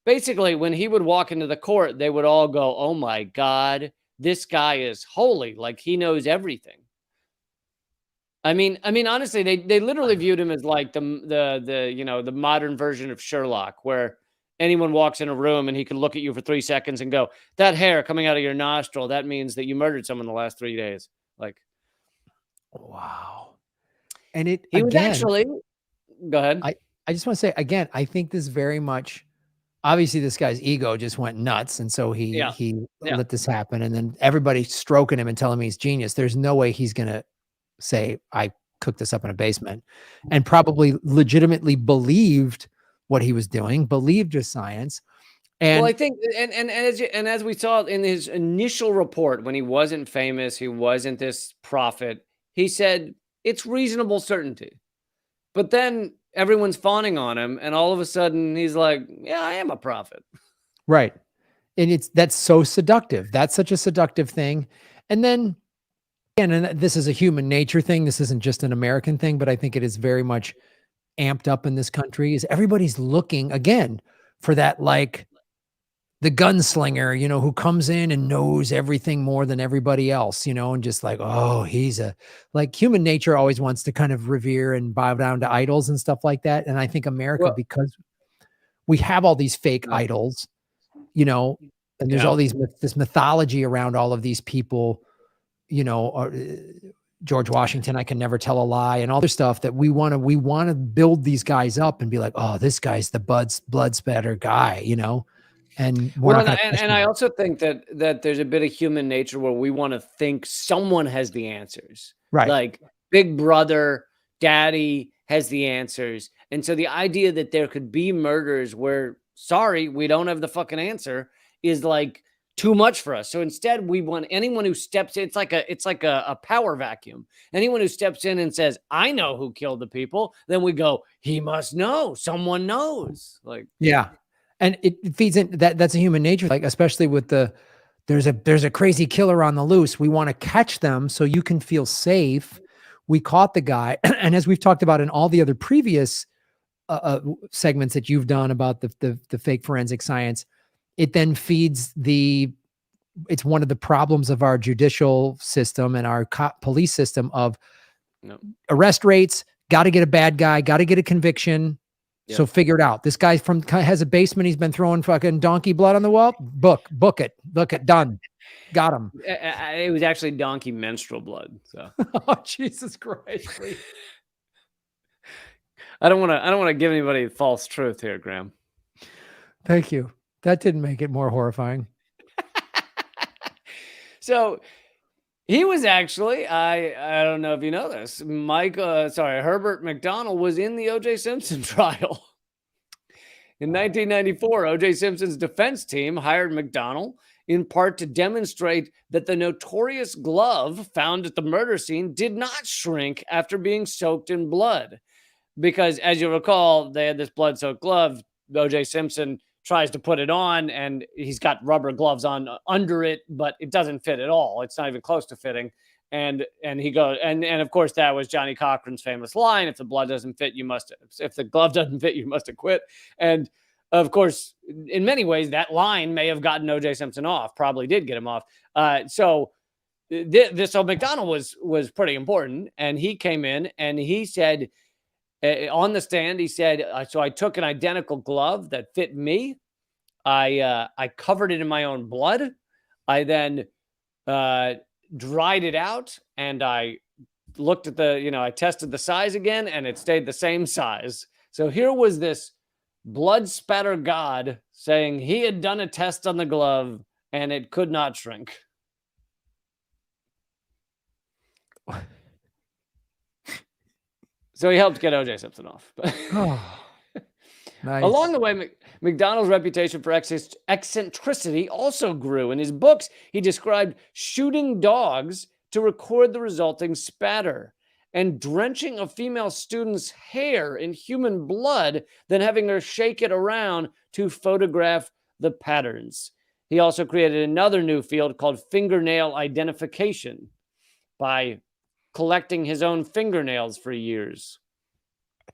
[SPEAKER 2] Basically, when he would walk into the court, they would all go, "Oh my God, this guy is holy. Like he knows everything." Honestly, they literally viewed him as like the modern version of Sherlock, where anyone walks in a room and he can look at you for 3 seconds and go, "That hair coming out of your nostril, that means that you murdered someone the last 3 days." Like,
[SPEAKER 1] Wow. And it
[SPEAKER 2] he was
[SPEAKER 1] again,
[SPEAKER 2] actually, go ahead.
[SPEAKER 1] I just want to say again, I think this very much obviously this guy's ego just went nuts. And so
[SPEAKER 2] Yeah,
[SPEAKER 1] he
[SPEAKER 2] yeah.
[SPEAKER 1] let this happen. And then everybody stroking him and telling me he's genius. There's no way he's gonna say, I cooked this up in a basement, and probably legitimately believed what he was doing, believed his science.
[SPEAKER 2] Well, I
[SPEAKER 1] And
[SPEAKER 2] think, as we saw in his initial report, when he wasn't famous, he wasn't this prophet. He said it's reasonable certainty, but then everyone's fawning on him, and all of a sudden he's like, "Yeah, I am a prophet."
[SPEAKER 1] right. And that's so seductive. That's such a seductive thing. And then again, and this is a human nature thing. This isn't just an American thing, but I think it is very much amped up in this country. Is everybody's looking again for that, like the gunslinger, who comes in and knows everything more than everybody else, and just like, oh, he's like human nature always wants to kind of revere and bow down to idols and stuff like that. And I think America,
[SPEAKER 2] Well,
[SPEAKER 1] because we have all these fake
[SPEAKER 2] uh,
[SPEAKER 1] idols, you know, and there's
[SPEAKER 2] yeah.
[SPEAKER 1] all this mythology around all of these people, George Washington, I can never tell a lie, and all this stuff that we want to build these guys up and be like, oh, this guy's the blood spatter guy, and we're
[SPEAKER 2] Well,
[SPEAKER 1] not going to
[SPEAKER 2] and
[SPEAKER 1] question
[SPEAKER 2] I
[SPEAKER 1] that.
[SPEAKER 2] also think that there's a bit of human nature where we want to think someone has the answers,
[SPEAKER 1] Right.
[SPEAKER 2] like Big Brother, Daddy has the answers, and so the idea that there could be murders where, sorry, we don't have the fucking answer is like too much for us. So instead, we want anyone who steps in. It's like a power vacuum. Anyone who steps in and says, "I know who killed the people," then we go, "He must know. Someone knows." Like,
[SPEAKER 1] Yeah. And it feeds in that's a human nature, like, especially with there's a crazy killer on the loose. We want to catch them so you can feel safe. We caught the guy. And as we've talked about in all the other previous segments that you've done about the fake forensic science, it then feeds it's one of the problems of our judicial system and our police system of
[SPEAKER 2] no.
[SPEAKER 1] arrest rates. Got to get a bad guy, got to get a conviction. So
[SPEAKER 2] Yep.
[SPEAKER 1] figure it out. This guy has a basement. He's been throwing fucking donkey blood on the wall. Book it. Look it. Done. Got him.
[SPEAKER 2] It was actually donkey menstrual blood. So
[SPEAKER 1] Oh, Jesus Christ.
[SPEAKER 2] I don't want to give anybody false truth here, Graham.
[SPEAKER 1] Thank you. That didn't make it more horrifying.
[SPEAKER 2] So he was actually, I don't know if you know this, Herbert McDonald was in the O.J. Simpson trial. In 1994, O.J. Simpson's defense team hired McDonald in part to demonstrate that the notorious glove found at the murder scene did not shrink after being soaked in blood. Because as you recall, they had this blood-soaked glove. O.J. Simpson tries to put it on, and he's got rubber gloves on under it, but it doesn't fit at all. It's not even close to fitting. And he goes, and of course, that was Johnny Cochran's famous line: "If the blood doesn't fit, if the glove doesn't fit, you must have quit." And of course, in many ways, that line may have gotten O.J. Simpson off. Probably did get him off. So McDonald was pretty important, and he came in and he said, on the stand, he said, so I took an identical glove that fit me. I covered it in my own blood. I then dried it out, and I looked at I tested the size again, and it stayed the same size. So here was this Blood Spatter God, saying he had done a test on the glove and it could not shrink. So he helped get O.J. Simpson off.
[SPEAKER 1] Oh,
[SPEAKER 2] Along
[SPEAKER 1] nice.
[SPEAKER 2] the way, McDonald's reputation for eccentricity also grew. In his books, he described shooting dogs to record the resulting spatter and drenching a female student's hair in human blood, then having her shake it around to photograph the patterns. He also created another new field called fingernail identification by collecting his own fingernails for years.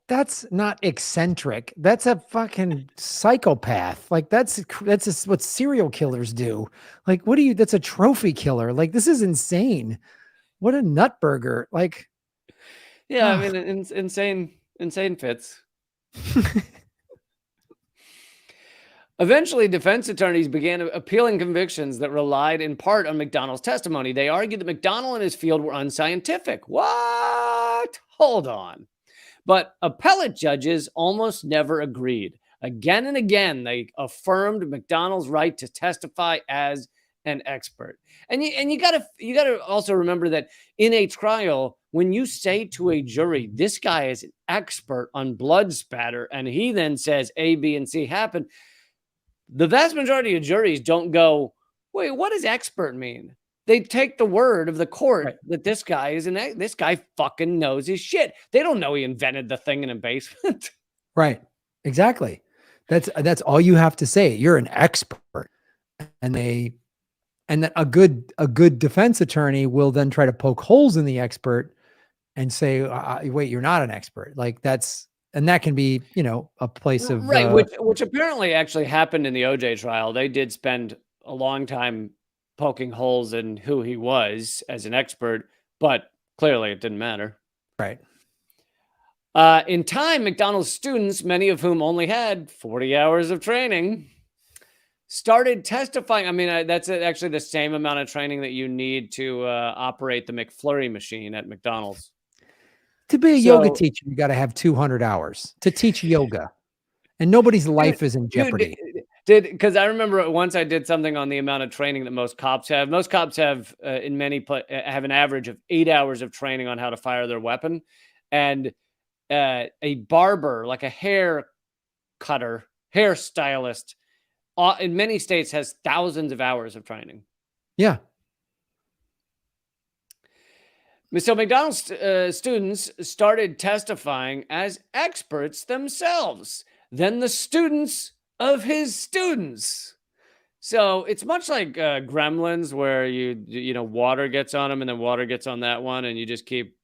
[SPEAKER 1] That's not eccentric. That's a fucking psychopath. Like that's what serial killers do. Like, what do you? That's a trophy killer. Like, this is insane. What a nutburger. Like,
[SPEAKER 2] Yeah, I mean, insane fits. Eventually, defense attorneys began appealing convictions that relied in part on McDonald's testimony. They argued that McDonald and his field were unscientific. What? Hold on. But appellate judges almost never agreed. Again and again, they affirmed McDonald's right to testify as an expert. And you gotta also remember that in a trial, when you say to a jury, this guy is an expert on blood spatter, and he then says A, B, and C happened, the vast majority of juries don't go, wait, what does expert mean? They take the word of the court
[SPEAKER 1] right.
[SPEAKER 2] that this guy this guy fucking knows his shit. They don't know he invented the thing in a basement.
[SPEAKER 1] Right. Exactly. That's all you have to say. You're an expert. And then a good defense attorney will then try to poke holes in the expert and say, wait, you're not an expert. Like and that can be, a place of
[SPEAKER 2] Right, which apparently actually happened in the OJ trial. They did spend a long time poking holes in who he was as an expert, but clearly it didn't matter.
[SPEAKER 1] right.
[SPEAKER 2] In time, McDonald's students, many of whom only had 40 hours of training, started testifying. I mean, that's actually the same amount of training that you need to operate the McFlurry machine at McDonald's.
[SPEAKER 1] To be a yoga teacher, you got to have 200 hours to teach yoga, and nobody's life is in jeopardy.
[SPEAKER 2] Because I remember once I did something on the amount of training that most cops have. Most cops have have an average of 8 hours of training on how to fire their weapon, and a barber, like a hair cutter, hairstylist, in many states has thousands of hours of training.
[SPEAKER 1] Yeah.
[SPEAKER 2] So McDonald's students started testifying as experts themselves. Then the students of his students. So it's much like Gremlins, where water gets on them and then water gets on that one, and you just keep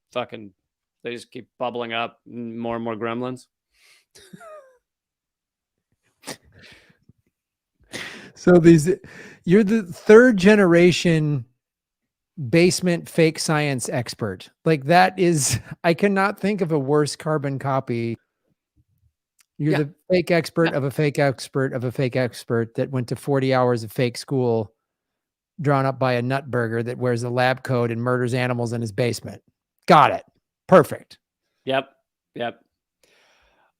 [SPEAKER 2] they just keep bubbling up, more and more Gremlins.
[SPEAKER 1] So you're the third generation basement fake science expert. Like, I cannot think of a worse carbon copy. You're the fake expert of a fake expert of a fake expert that went to 40 hours of fake school drawn up by a nutburger that wears a lab coat and murders animals in his basement. Got it. Perfect.
[SPEAKER 2] Yep.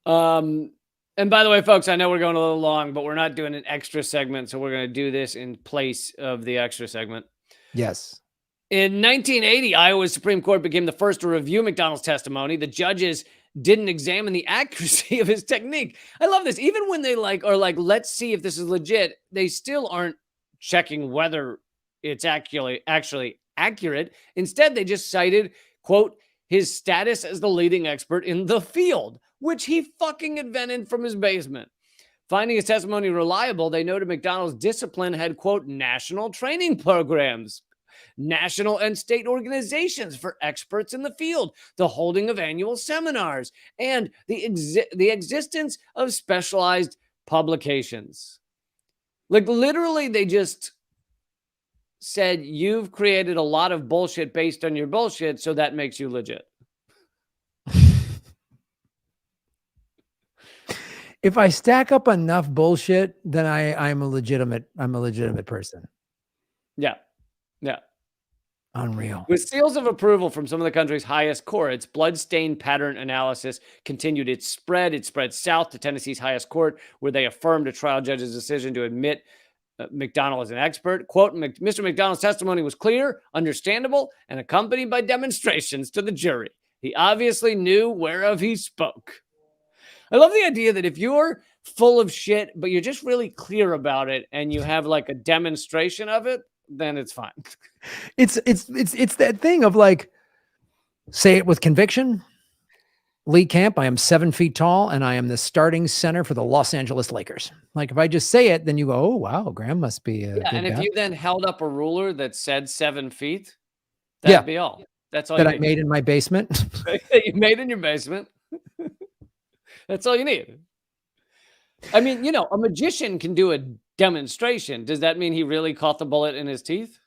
[SPEAKER 2] And by the way, folks, I know we're going a little long, but we're not doing an extra segment, so we're going to do this in place of the extra segment.
[SPEAKER 1] Yes.
[SPEAKER 2] In 1980, Iowa's Supreme Court became the first to review McDonald's testimony. The judges didn't examine the accuracy of his technique. I love this. Even when they are like, let's see if this is legit, they still aren't checking whether it's actually accurate. Instead, they just cited, quote, his status as the leading expert in the field, which he fucking invented from his basement. Finding his testimony reliable, they noted McDonald's discipline had, quote, national training programs, national and state organizations for experts in the field, the holding of annual seminars, and the existence of specialized publications. Like, literally, they just said, you've created a lot of bullshit based on your bullshit, so that makes you legit.
[SPEAKER 1] If I stack up enough bullshit, then I'm a legitimate person.
[SPEAKER 2] Yeah.
[SPEAKER 1] Unreal.
[SPEAKER 2] With seals of approval from some of the country's highest courts, blood stain pattern analysis continued its spread. It spread south to Tennessee's highest court, where they affirmed a trial judge's decision to admit McDonald as an expert. Quote, Mr. McDonald's testimony was clear, understandable, and accompanied by demonstrations to the jury. He obviously knew whereof he spoke. I love the idea that if you're full of shit, but you're just really clear about it and you have like a demonstration of it, then it's fine.
[SPEAKER 1] It's that thing of like, say it with conviction. Lee Camp, I am 7 feet tall and I am the starting center for the Los Angeles Lakers. Like if I just say it, then you go, oh wow, Graham must be a
[SPEAKER 2] Yeah,
[SPEAKER 1] good
[SPEAKER 2] and if
[SPEAKER 1] guy.
[SPEAKER 2] you then held up a ruler that said 7 feet, that'd be all. That's all
[SPEAKER 1] that
[SPEAKER 2] you
[SPEAKER 1] I
[SPEAKER 2] need.
[SPEAKER 1] made in my basement.
[SPEAKER 2] That you made in your basement. That's all you need. I mean, you know, a magician can do a demonstration. Does that mean he really caught the bullet in his teeth?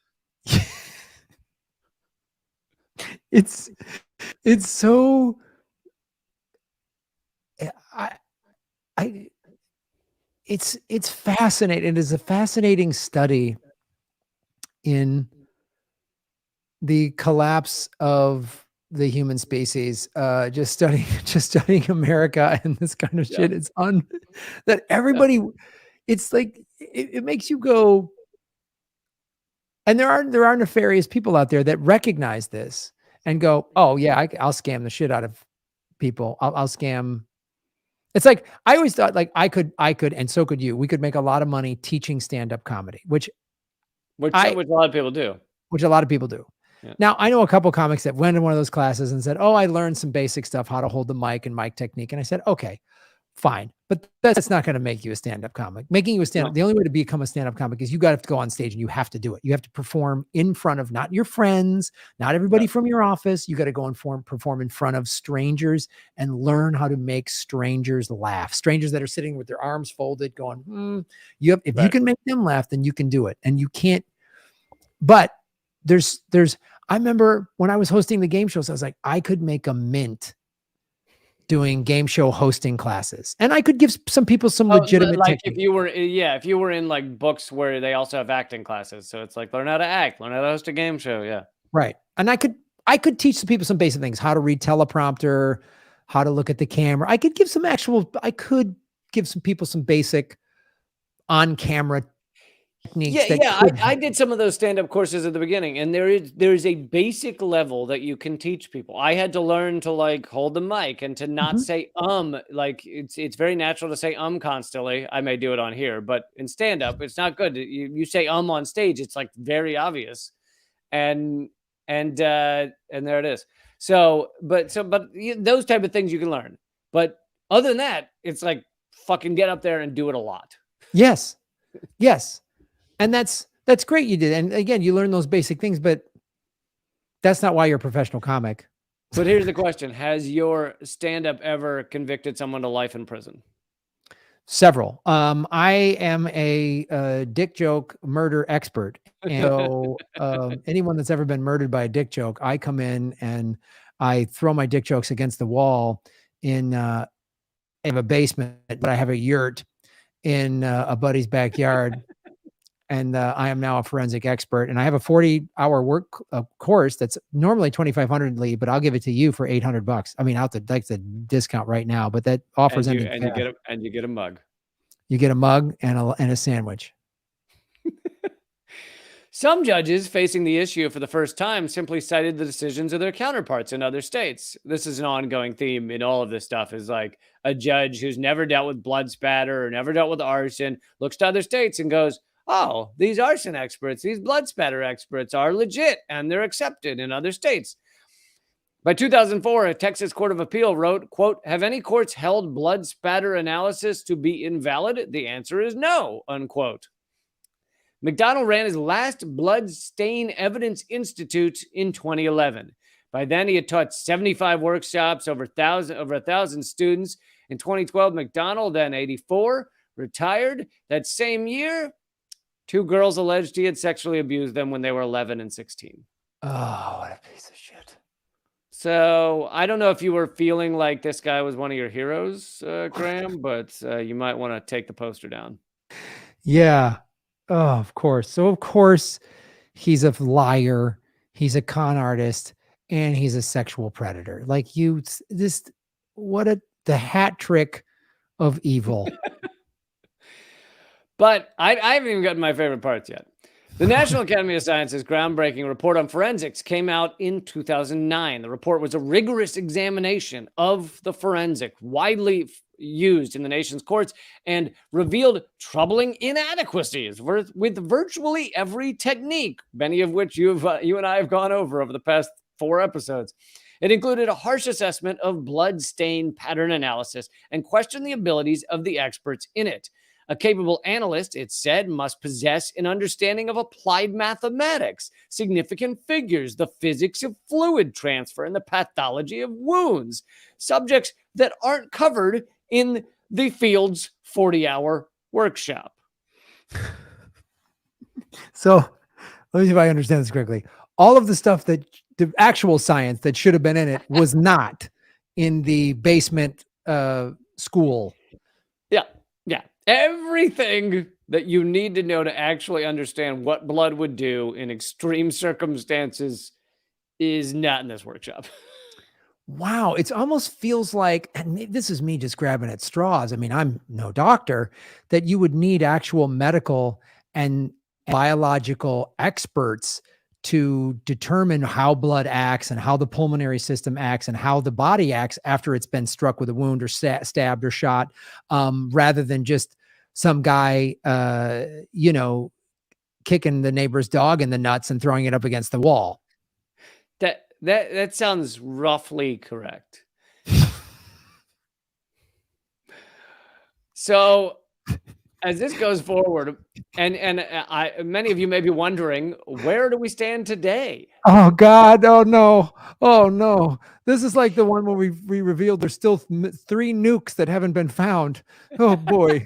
[SPEAKER 1] It's so I it's fascinating. It is a fascinating study in the collapse of the human species. Just studying America and this kind of shit. It's that everybody. It's like it makes you go. And there are nefarious people out there that recognize this and go, oh yeah, I'll scam the shit out of people. I'll scam. It's like, I always thought like I could, and so could you. We could make a lot of money teaching stand-up comedy, which
[SPEAKER 2] a lot of people do.
[SPEAKER 1] Which a lot of people do. Yeah. Now, I know a couple comics that went in one of those classes and said, oh, I learned some basic stuff, how to hold the mic and mic technique. And I said, okay, fine. But that's not going to make you a stand-up comic. Making you a stand-up, the only way to become a stand-up comic is you got to go on stage and you have to do it. You have to perform in front of not your friends, not everybody from your office. You got to go and perform in front of strangers and learn how to make strangers laugh. Strangers that are sitting with their arms folded going, you can make them laugh, then you can do it. And you can't, but I remember when I was hosting the game shows, I was like, I could make a mint doing game show hosting classes, and I could give some people some legitimate
[SPEAKER 2] like
[SPEAKER 1] technique.
[SPEAKER 2] if you were in like books where they also have acting classes, so it's like learn how to act, learn how to host a game show.
[SPEAKER 1] Right. And I could teach some people some basic things, how to read teleprompter, how to look at the camera. I could give some people some basic on camera techniques.
[SPEAKER 2] I did some of those stand-up courses at the beginning, and there's a basic level that you can teach people. I had to learn to like hold the mic and to not say like it's very natural to say constantly. I may do it on here, but in stand-up it's not good. You say on stage, it's like very obvious, and there it is. So but those type of things you can learn, but other than that, it's like fucking get up there and do it a lot.
[SPEAKER 1] Yes. And that's great you did. And again, you learn those basic things, but that's not why you're a professional comic.
[SPEAKER 2] But here's the question. Has your stand-up ever convicted someone to life in prison?
[SPEAKER 1] Several. I am a dick joke murder expert. And so anyone that's ever been murdered by a dick joke, I come in and I throw my dick jokes against the wall in a basement, but I have a yurt in a buddy's backyard. And I am now a forensic expert, and I have a 40-hour work course that's normally $2,500, Lee, but I'll give it to you for $800. I mean, I'll like the discount right now, but that offers
[SPEAKER 2] you get a mug.
[SPEAKER 1] You get a mug and a sandwich.
[SPEAKER 2] Some judges facing the issue for the first time simply cited the decisions of their counterparts in other states. This is an ongoing theme in all of this stuff, is like a judge who's never dealt with blood spatter or never dealt with arson looks to other states and goes, oh, these arson experts, these blood spatter experts are legit and they're accepted in other states. By 2004, a Texas Court of Appeal wrote, quote, have any courts held blood spatter analysis to be invalid? The answer is no, unquote. McDonald ran his last Blood Stain Evidence Institute in 2011. By then, he had taught 75 workshops, over 1,000 students. In 2012, McDonald, then 84, retired. That same year, 2 girls alleged he had sexually abused them when they were 11 and 16.
[SPEAKER 1] Oh, what a piece of shit.
[SPEAKER 2] So I don't know if you were feeling like this guy was one of your heroes, Graham, but you might want to take the poster down.
[SPEAKER 1] Yeah. Oh, of course. So, of course, he's a liar. he's a con artist, and he's a sexual predator. Like this, the hat trick of evil.
[SPEAKER 2] But I haven't even gotten my favorite parts yet. The National Academy of Sciences groundbreaking report on forensics came out in 2009. The report was a rigorous examination of the forensic, widely used in the nation's courts, and revealed troubling inadequacies with virtually every technique, many of which you and I have gone over the past 4 episodes. It included a harsh assessment of blood stain pattern analysis and questioned the abilities of the experts in it. A capable analyst, it said, must possess an understanding of applied mathematics, significant figures, the physics of fluid transfer, and the pathology of wounds, subjects that aren't covered in the field's 40-hour workshop.
[SPEAKER 1] So let me see if I understand this correctly. All of the stuff that the actual science that should have been in it was not in the basement school.
[SPEAKER 2] Yeah. Everything that you need to know to actually understand what blood would do in extreme circumstances is not in this workshop.
[SPEAKER 1] Wow, it almost feels like, and this is me just grabbing at straws. I mean, I'm no doctor, that you would need actual medical and biological experts to determine how blood acts and how the pulmonary system acts and how the body acts after it's been struck with a wound or stabbed or shot, rather than just some guy, kicking the neighbor's dog in the nuts and throwing it up against the wall.
[SPEAKER 2] That sounds roughly correct. So as this goes forward, and many of you may be wondering, where do we stand today?
[SPEAKER 1] Oh God! Oh no! Oh no! This is like the one where we revealed there's still 3 nukes that haven't been found. Oh boy!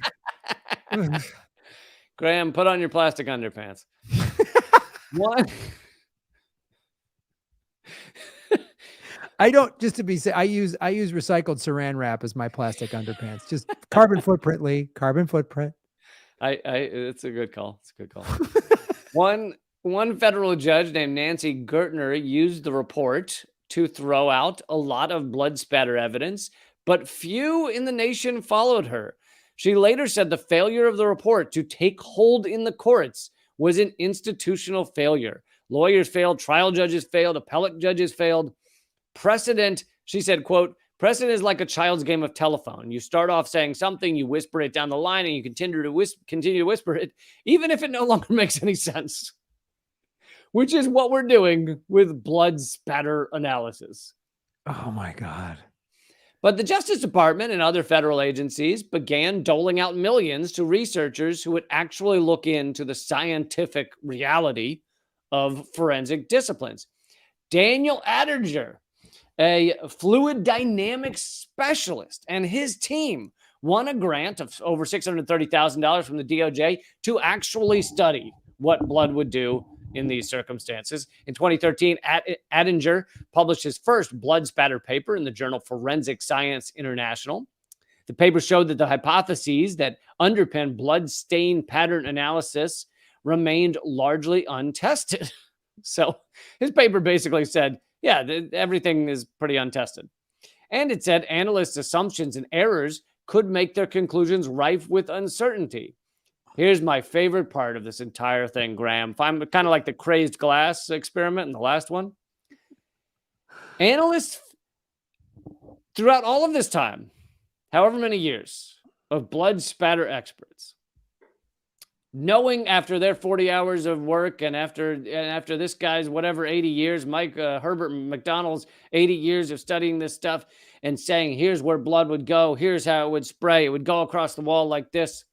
[SPEAKER 2] Graham, put on your plastic underpants. One.
[SPEAKER 1] I don't, just to be safe, I use recycled saran wrap as my plastic underpants. Just carbon footprint, Lee. Carbon footprint.
[SPEAKER 2] It's a good call. It's a good call. One federal judge named Nancy Gertner used the report to throw out a lot of blood spatter evidence, but few in the nation followed her. She later said the failure of the report to take hold in the courts was an institutional failure. Lawyers failed, trial judges failed, appellate judges failed. Precedent, she said, quote, precedent is like a child's game of telephone. You start off saying something, you whisper it down the line, and you continue to whisper it, even if it no longer makes any sense. Which is what we're doing with blood spatter analysis.
[SPEAKER 1] Oh my God.
[SPEAKER 2] But the Justice Department and other federal agencies began doling out millions to researchers who would actually look into the scientific reality of forensic disciplines. Daniel Attinger, a fluid dynamics specialist, and his team won a grant of over $630,000 from the DOJ to actually study what blood would do in these circumstances. In 2013, Attinger published his first blood spatter paper in the journal Forensic Science International. The paper showed that the hypotheses that underpin blood stain pattern analysis remained largely untested. So his paper basically said, yeah, everything is pretty untested. And it said analysts' assumptions and errors could make their conclusions rife with uncertainty. Here's my favorite part of this entire thing, Graham. I'm kind of like the crazed glass experiment in the last one. Analysts throughout all of this time, however many years of blood spatter experts, knowing after their 40 hours of work and after this guy's 80 years, Herbert McDonald's 80 years of studying this stuff and saying, here's where blood would go, here's how it would spray, it would go across the wall like this.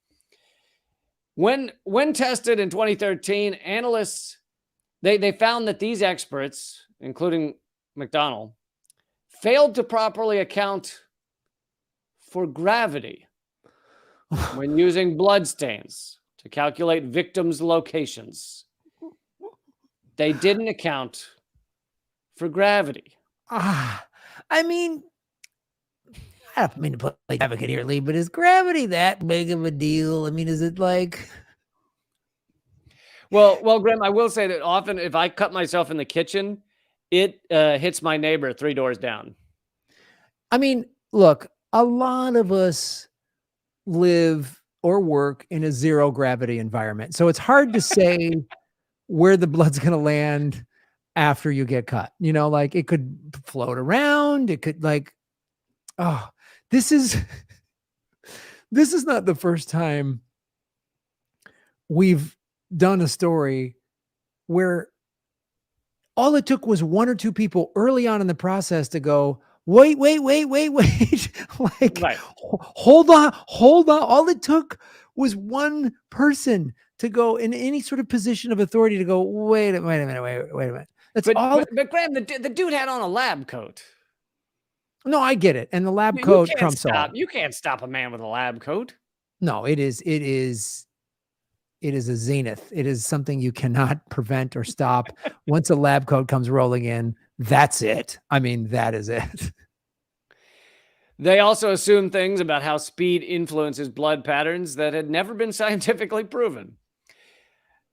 [SPEAKER 2] When tested in 2013, analysts, they found that these experts, including McDonald, failed to properly account for gravity when using blood stains to calculate victims' locations. They didn't account for gravity.
[SPEAKER 1] I mean, I don't mean to play advocate here, Lee, but is gravity that big of a deal? I mean, is it like...
[SPEAKER 2] Well, Graham, I will say that often if I cut myself in the kitchen, it hits my neighbor 3 doors down.
[SPEAKER 1] I mean, look, a lot of us live or work in a zero gravity environment. So it's hard to say where the blood's going to land after you get cut. Like it could float around. It could oh, this is this is not the first time we've done a story where all it took was one or two people early on in the process to go, wait. Like,
[SPEAKER 2] Right.
[SPEAKER 1] hold on. All it took was one person to go in any sort of position of authority to go, wait a minute. That's all.
[SPEAKER 2] But Graham, the dude had on a lab coat.
[SPEAKER 1] No, I get it. And the lab
[SPEAKER 2] You
[SPEAKER 1] coat
[SPEAKER 2] can't
[SPEAKER 1] trumps all.
[SPEAKER 2] You can't stop a man with a lab coat.
[SPEAKER 1] No, it is a zenith. It is something you cannot prevent or stop. Once a lab coat comes rolling in, that's it. I mean, that is it.
[SPEAKER 2] They also assumed things about how speed influences blood patterns that had never been scientifically proven.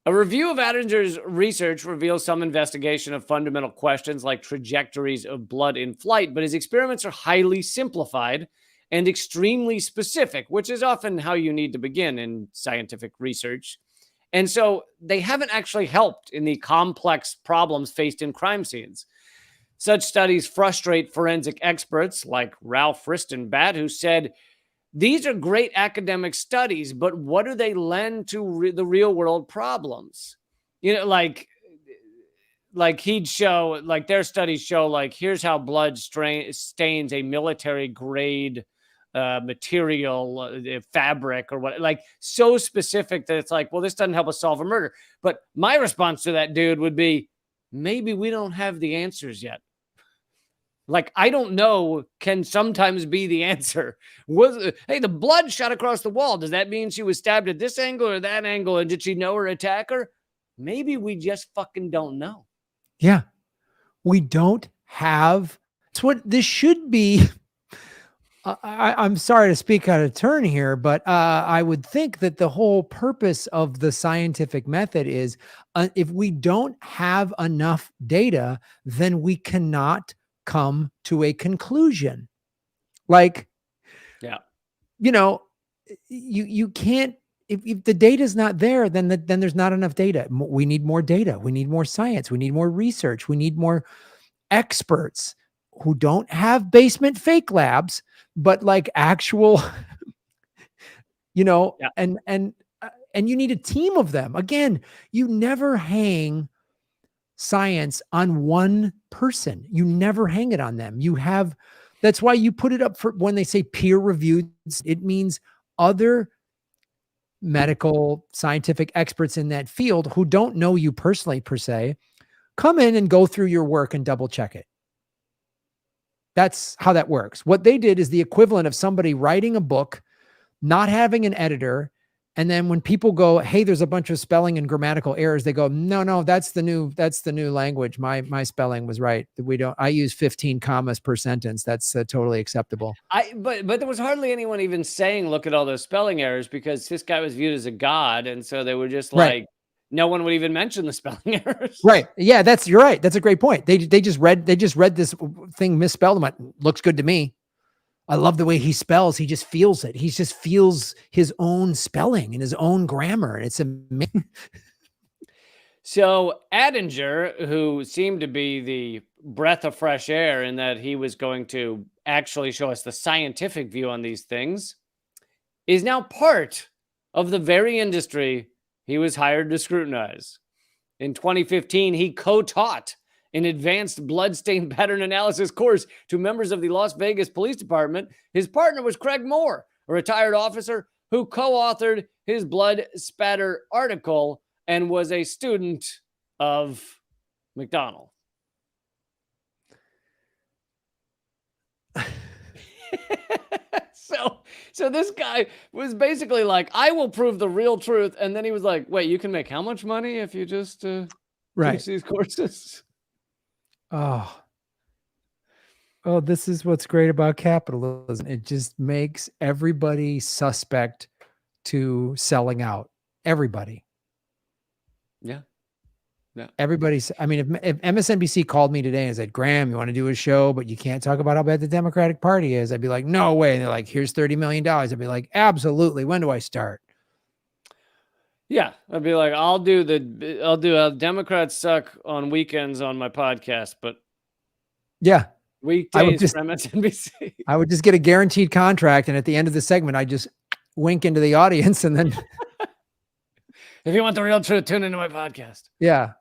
[SPEAKER 2] A review of Attinger's research reveals some investigation of fundamental questions like trajectories of blood in flight, but his experiments are highly simplified and extremely specific, which is often how you need to begin in scientific research. And so they haven't actually helped in the complex problems faced in crime scenes. Such studies frustrate forensic experts like Ralph Ristenbat, who said, these are great academic studies, but what do they lend to the real world problems? Like he'd show, like their studies show, like here's how blood stains a military grade material, fabric or what, like so specific that it's like, well, this doesn't help us solve a murder. But my response to that dude would be, maybe we don't have the answers yet. Like, I don't know can sometimes be the answer. Hey, the blood shot across the wall. Does that mean she was stabbed at this angle or that angle? And did she know her attacker? Maybe we just fucking don't know.
[SPEAKER 1] Yeah. We don't have, it's what this should be. I'm sorry to speak out of turn here, but I would think that the whole purpose of the scientific method is if we don't have enough data, then we cannot come to a conclusion. Like,
[SPEAKER 2] yeah,
[SPEAKER 1] you can't, if the data is not there, then there's not enough data. We need more data. We need more science. We need more research. We need more experts who don't have basement fake labs, but like actual,
[SPEAKER 2] yeah.
[SPEAKER 1] and you need a team of them. Again, you never hang science on one person. You never hang it on them. That's why you put it up for when they say peer reviewed, it means other medical scientific experts in that field who don't know you personally per se, come in and go through your work and double check it. That's how that works. What they did is the equivalent of somebody writing a book, not having an editor. And then when people go, hey, there's a bunch of spelling and grammatical errors, they go, no, that's the new language. My spelling was right. I use 15 commas per sentence. That's totally acceptable.
[SPEAKER 2] But there was hardly anyone even saying, look at all those spelling errors, because this guy was viewed as a god. And so they were just like, no one would even mention the spelling errors.
[SPEAKER 1] Right. Yeah, you're right. That's a great point. They just read this thing misspelled and went, looks good to me. I love the way he spells. He just feels it. He just feels his own spelling and his own grammar. It's amazing.
[SPEAKER 2] So Attinger, who seemed to be the breath of fresh air in that he was going to actually show us the scientific view on these things, is now part of the very industry he was hired to scrutinize. In 2015, he co-taught an advanced bloodstain pattern analysis course to members of the Las Vegas Police Department. His partner was Craig Moore, a retired officer who co-authored his blood spatter article and was a student of McDonald. So this guy was basically like, I will prove the real truth. And then he was like, wait, you can make how much money if you just teach these courses?
[SPEAKER 1] Oh, this is what's great about capitalism. It just makes everybody suspect to selling out. Everybody.
[SPEAKER 2] Yeah. Yeah.
[SPEAKER 1] Everybody's, I mean, if MSNBC called me today and said, Graham, you want to do a show, but you can't talk about how bad the Democratic Party is, I'd be like, no way. And they're like, here's $30 million. I'd be like, absolutely. When do I start?
[SPEAKER 2] Yeah. I'd be like, I'll do Democrats suck on weekends on my podcast, but
[SPEAKER 1] Yeah.
[SPEAKER 2] weekdays from MSNBC.
[SPEAKER 1] I would just get a guaranteed contract. And at the end of the segment, I just wink into the audience and then.
[SPEAKER 2] If you want the real truth, tune into my podcast.
[SPEAKER 1] Yeah.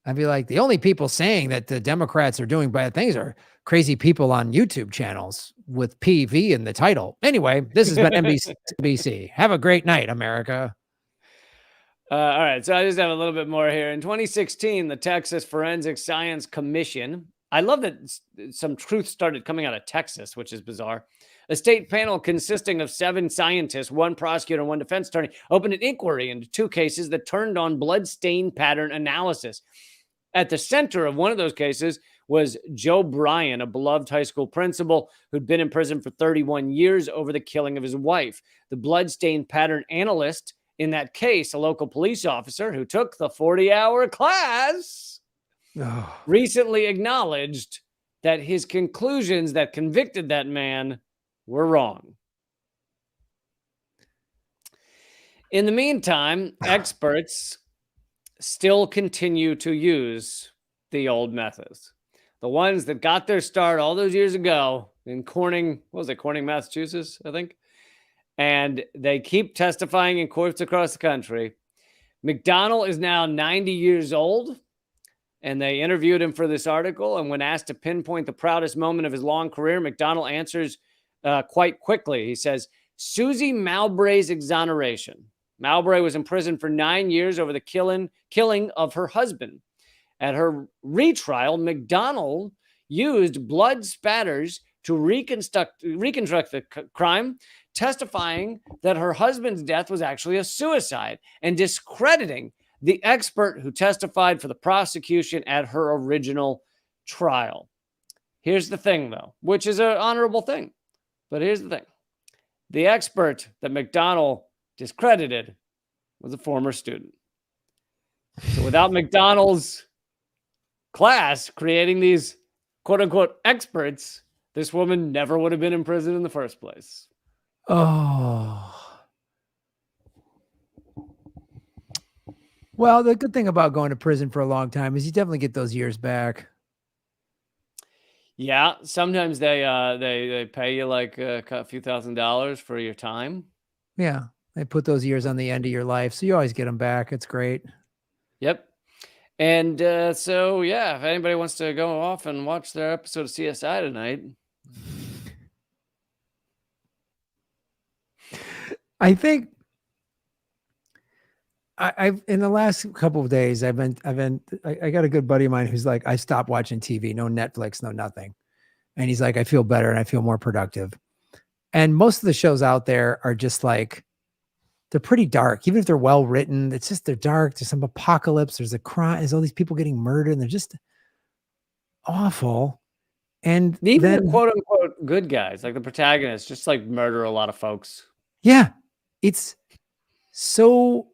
[SPEAKER 1] I'd be like, the only people saying that the Democrats are doing bad things are crazy people on YouTube channels with PV in the title. Anyway, this has been NBC. Have a great night, America.
[SPEAKER 2] All right. So I just have a little bit more here. In 2016, the Texas Forensic Science Commission, I love that some truth started coming out of Texas, which is bizarre. A state panel consisting of 7 scientists, 1 prosecutor, and 1 defense attorney, opened an inquiry into 2 cases that turned on blood stain pattern analysis. At the center of one of those cases was Joe Bryan, a beloved high school principal who'd been in prison for 31 years over the killing of his wife. The blood stain pattern analyst in that case, a local police officer who took the 40-hour class, recently acknowledged that his conclusions that convicted that man were wrong. In the meantime, experts still continue to use the old methods. The ones that got their start all those years ago in Corning, Massachusetts, I think. And they keep testifying in courts across the country. McDonald is now 90 years old, and they interviewed him for this article. And when asked to pinpoint the proudest moment of his long career, McDonald answers quite quickly. He says, Susie Mowbray's exoneration. Mowbray was in prison for 9 years over the killing of her husband. At her retrial, McDonald used blood spatters to reconstruct the crime, testifying that her husband's death was actually a suicide and discrediting the expert who testified for the prosecution at her original trial. Here's the thing, though, which is an honorable thing. But here's the thing. The expert that McDonald discredited was a former student. So without McDonald's class creating these quote-unquote experts, this woman never would have been in prison in the first place.
[SPEAKER 1] Oh. Well, the good thing about going to prison for a long time is you definitely get those years back.
[SPEAKER 2] Yeah, sometimes they pay you like a few $1,000s for your time.
[SPEAKER 1] Yeah, they put those years on the end of your life, so you always get them back. It's great.
[SPEAKER 2] Yep. And so, yeah, if anybody wants to go off and watch their episode of CSI tonight.
[SPEAKER 1] I think I've in the last couple of days, I got a good buddy of mine who's like, I stopped watching TV, no Netflix, no nothing. And he's like, I feel better and I feel more productive. And most of the shows out there are just like, they're pretty dark. Even if they're well written, it's just, they're dark. There's some apocalypse. There's a crime. There's all these people getting murdered and they're just awful. And
[SPEAKER 2] even
[SPEAKER 1] then,
[SPEAKER 2] the quote unquote good guys, like the protagonists, just like murder a lot of folks.
[SPEAKER 1] Yeah. It's so,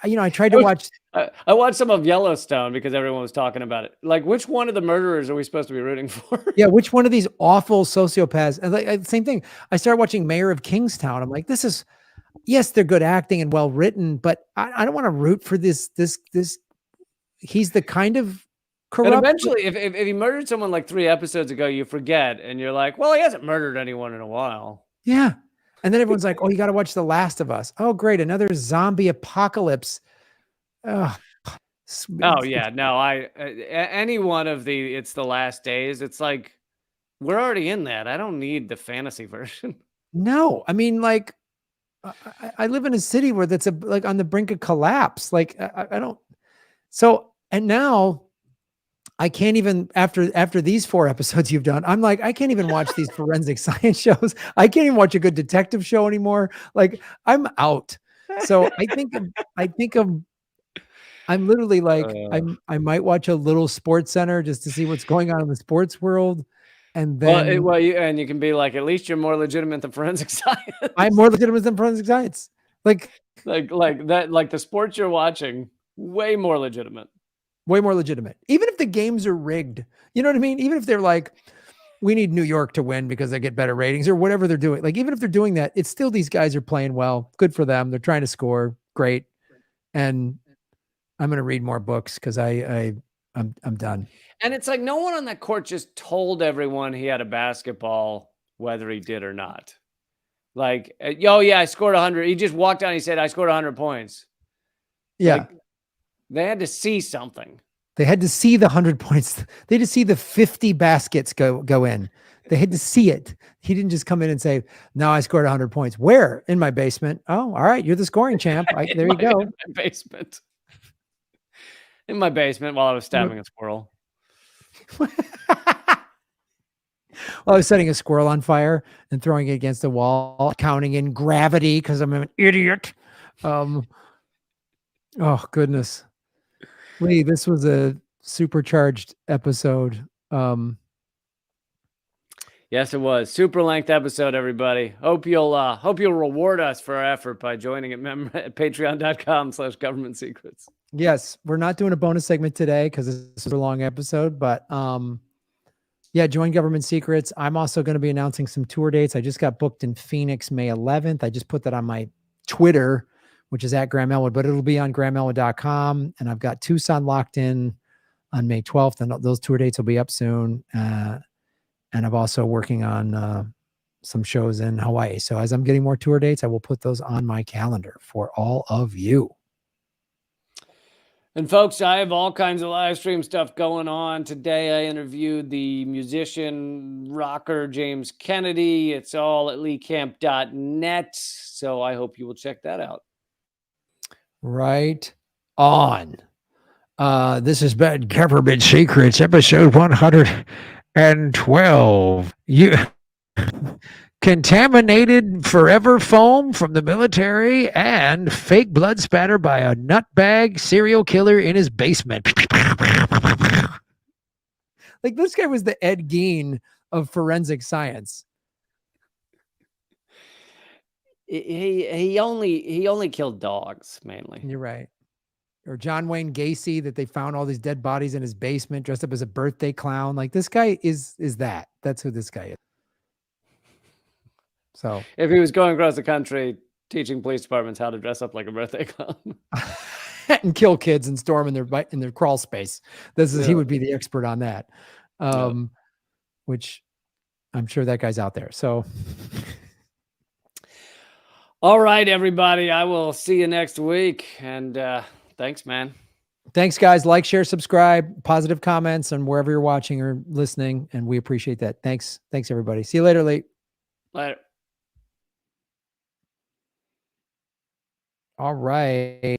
[SPEAKER 1] I tried to watch.
[SPEAKER 2] I watched some of Yellowstone because everyone was talking about it. Like, which one of the murderers are we supposed to be rooting for?
[SPEAKER 1] Yeah, which one of these awful sociopaths? And like, same thing. I started watching Mayor of Kingstown. I'm like, this is, yes, they're good acting and well written, but I don't want to root for this. He's the kind of corrupt.
[SPEAKER 2] And eventually, if he murdered someone like 3 episodes ago, you forget, and you're like, well, he hasn't murdered anyone in a while.
[SPEAKER 1] Yeah. And then everyone's like, oh, you got to watch The Last of Us. Oh, great. Another zombie apocalypse. Oh,
[SPEAKER 2] yeah. No, any one of the It's the Last Days, it's like, we're already in that. I don't need the fantasy version.
[SPEAKER 1] No, I mean, like, I live in a city where that's like on the brink of collapse. Like, I don't. So, and now I can't even, after these 4 episodes you've done, I'm like, I can't even watch these forensic science shows. I can't even watch a good detective show anymore. Like, I'm out. So I think I'm literally like, I might watch a little Sports Center just to see what's going on in the sports world. And then,
[SPEAKER 2] you can be like, at least you're more legitimate than forensic science.
[SPEAKER 1] I'm more legitimate than forensic science. Like
[SPEAKER 2] that, like the sports you're watching Way more legitimate.
[SPEAKER 1] Way more legitimate. Even if the games are rigged, you know what I mean? Even if they're like, we need New York to win because they get better ratings or whatever they're doing. Like, even if they're doing that, it's still these guys are playing well. Good for them. They're trying to score. Great. And I'm going to read more books because I'm done.
[SPEAKER 2] And it's like no one on that court just told everyone he had a basketball, whether he did or not. Like, yo, yeah, I scored 100. He just walked down. He said, I scored 100 points.
[SPEAKER 1] Yeah.
[SPEAKER 2] Like, they had to see something.
[SPEAKER 1] They had to see the 100 points. They had to see the 50 baskets go in. They had to see it. He didn't just come in and say, no, I scored 100 points. Where? In my basement. Oh, all right. You're the scoring champ. There you go.
[SPEAKER 2] In my basement. In my basement while I was stabbing a squirrel.
[SPEAKER 1] Well, I was setting a squirrel on fire and throwing it against the wall, counting in gravity because I'm an idiot. Oh, goodness. Lee, this was a supercharged episode.
[SPEAKER 2] Yes, it was. Super length episode, everybody. Hope you'll reward us for our effort by joining at patreon.com/government secrets.
[SPEAKER 1] Yes, we're not doing a bonus segment today because this is a long episode, but yeah, join Government Secrets. I'm also going to be announcing some tour dates. I just got booked in Phoenix May 11th. I just put that on my Twitter, which is at Graham Elwood, but it'll be on grahamelwood.com. And I've got Tucson locked in on May 12th, and those tour dates will be up soon. And I'm also working on some shows in Hawaii. So as I'm getting more tour dates, I will put those on my calendar for all of you.
[SPEAKER 2] And folks, I have all kinds of live stream stuff going on. Today I interviewed the musician, rocker James Kennedy. It's all at leecamp.net. So I hope you will check that out.
[SPEAKER 1] Right on. This has been Government Secrets, episode 112. You contaminated forever foam from the military and fake blood spatter by a nutbag serial killer in his basement. Like, this guy was the Ed Gein of forensic science.
[SPEAKER 2] He only killed dogs mainly.
[SPEAKER 1] You're right. Or John Wayne Gacy, that they found all these dead bodies in his basement dressed up as a birthday clown. Like, this guy is that. That's who this guy is. So
[SPEAKER 2] if he was going across the country teaching police departments how to dress up like a birthday clown
[SPEAKER 1] and kill kids and storm in their crawl space, he would be the expert on that. Which I'm sure that guy's out there. So
[SPEAKER 2] all right, everybody, I will see you next week. And thanks, man.
[SPEAKER 1] Thanks, guys. Like, share, subscribe, positive comments on wherever you're watching or listening. And we appreciate that. Thanks, everybody. See you later, Lee.
[SPEAKER 2] Later.
[SPEAKER 1] All right.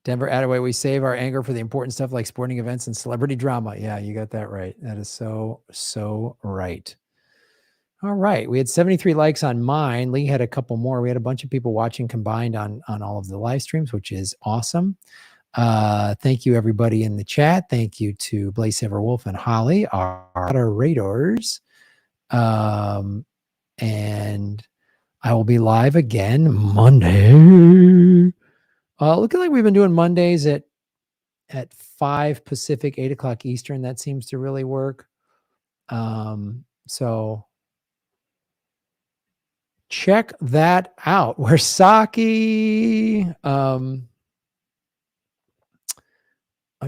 [SPEAKER 1] Denver Attaway, we save our anger for the important stuff like sporting events and celebrity drama. Yeah, you got that right. That is so right. All right. We had 73 likes on mine. Lee had a couple more. We had a bunch of people watching combined on all of the live streams, which is awesome. Thank you, everybody in the chat. Thank you to Blaze Severwolf and Holly, our radars. And I will be live again Monday. Looking like we've been doing Mondays at 5 Pacific, 8 o'clock Eastern. That seems to really work. So check that out. Where's Saki? I'm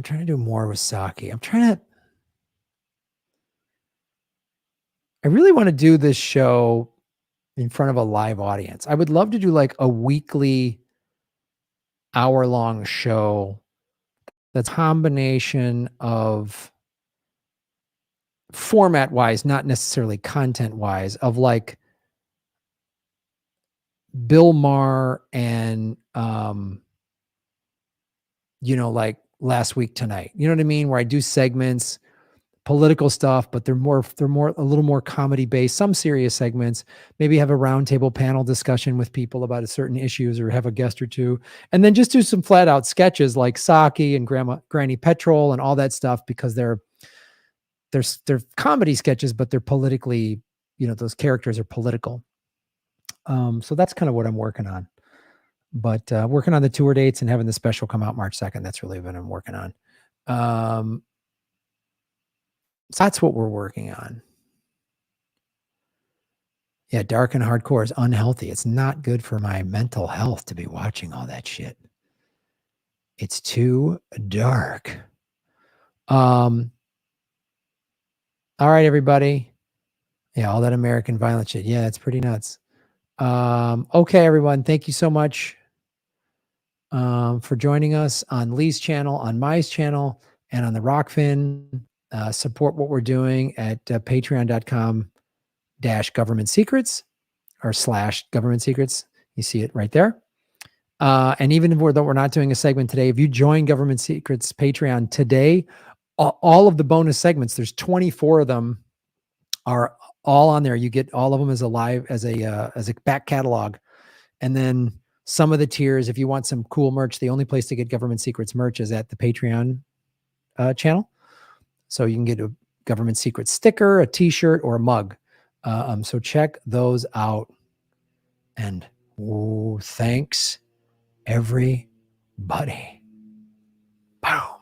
[SPEAKER 1] trying to do more with Saki. I really want to do this show in front of a live audience. I would love to do like a weekly hour-long show that's a combination of format-wise, not necessarily content-wise, of like Bill Maher and like Last Week Tonight. You know what I mean? Where I do segments, political stuff, but they're a little more comedy based, some serious segments, maybe have a roundtable panel discussion with people about a certain issues or have a guest or two, and then just do some flat out sketches like Saki and Granny Petrol and all that stuff, because they're comedy sketches, but they're politically, those characters are political. So that's kind of what I'm working on. But working on the tour dates and having the special come out March 2nd. That's really what I'm working on. So that's what we're working on. Yeah, dark and hardcore is unhealthy. It's not good for my mental health to be watching all that shit. It's too dark. All right, everybody. Yeah, all that American violence shit. Yeah, it's pretty nuts. Okay, everyone. Thank you so much for joining us on Lee's channel, on Mai's channel, and on the Rockfin. Support what we're doing at patreon.com/government secrets or /government secrets. You see it right there. And even though we're not doing a segment today, if you join Government Secrets Patreon today, all of the bonus segments, there's 24 of them, are all on there. You get all of them as a back catalog. And then some of the tiers, if you want some cool merch, the only place to get Government Secrets merch is at the Patreon channel. So you can get a Government Secrets sticker, a t-shirt, or a mug. So check those out. And thanks, everybody. Boom.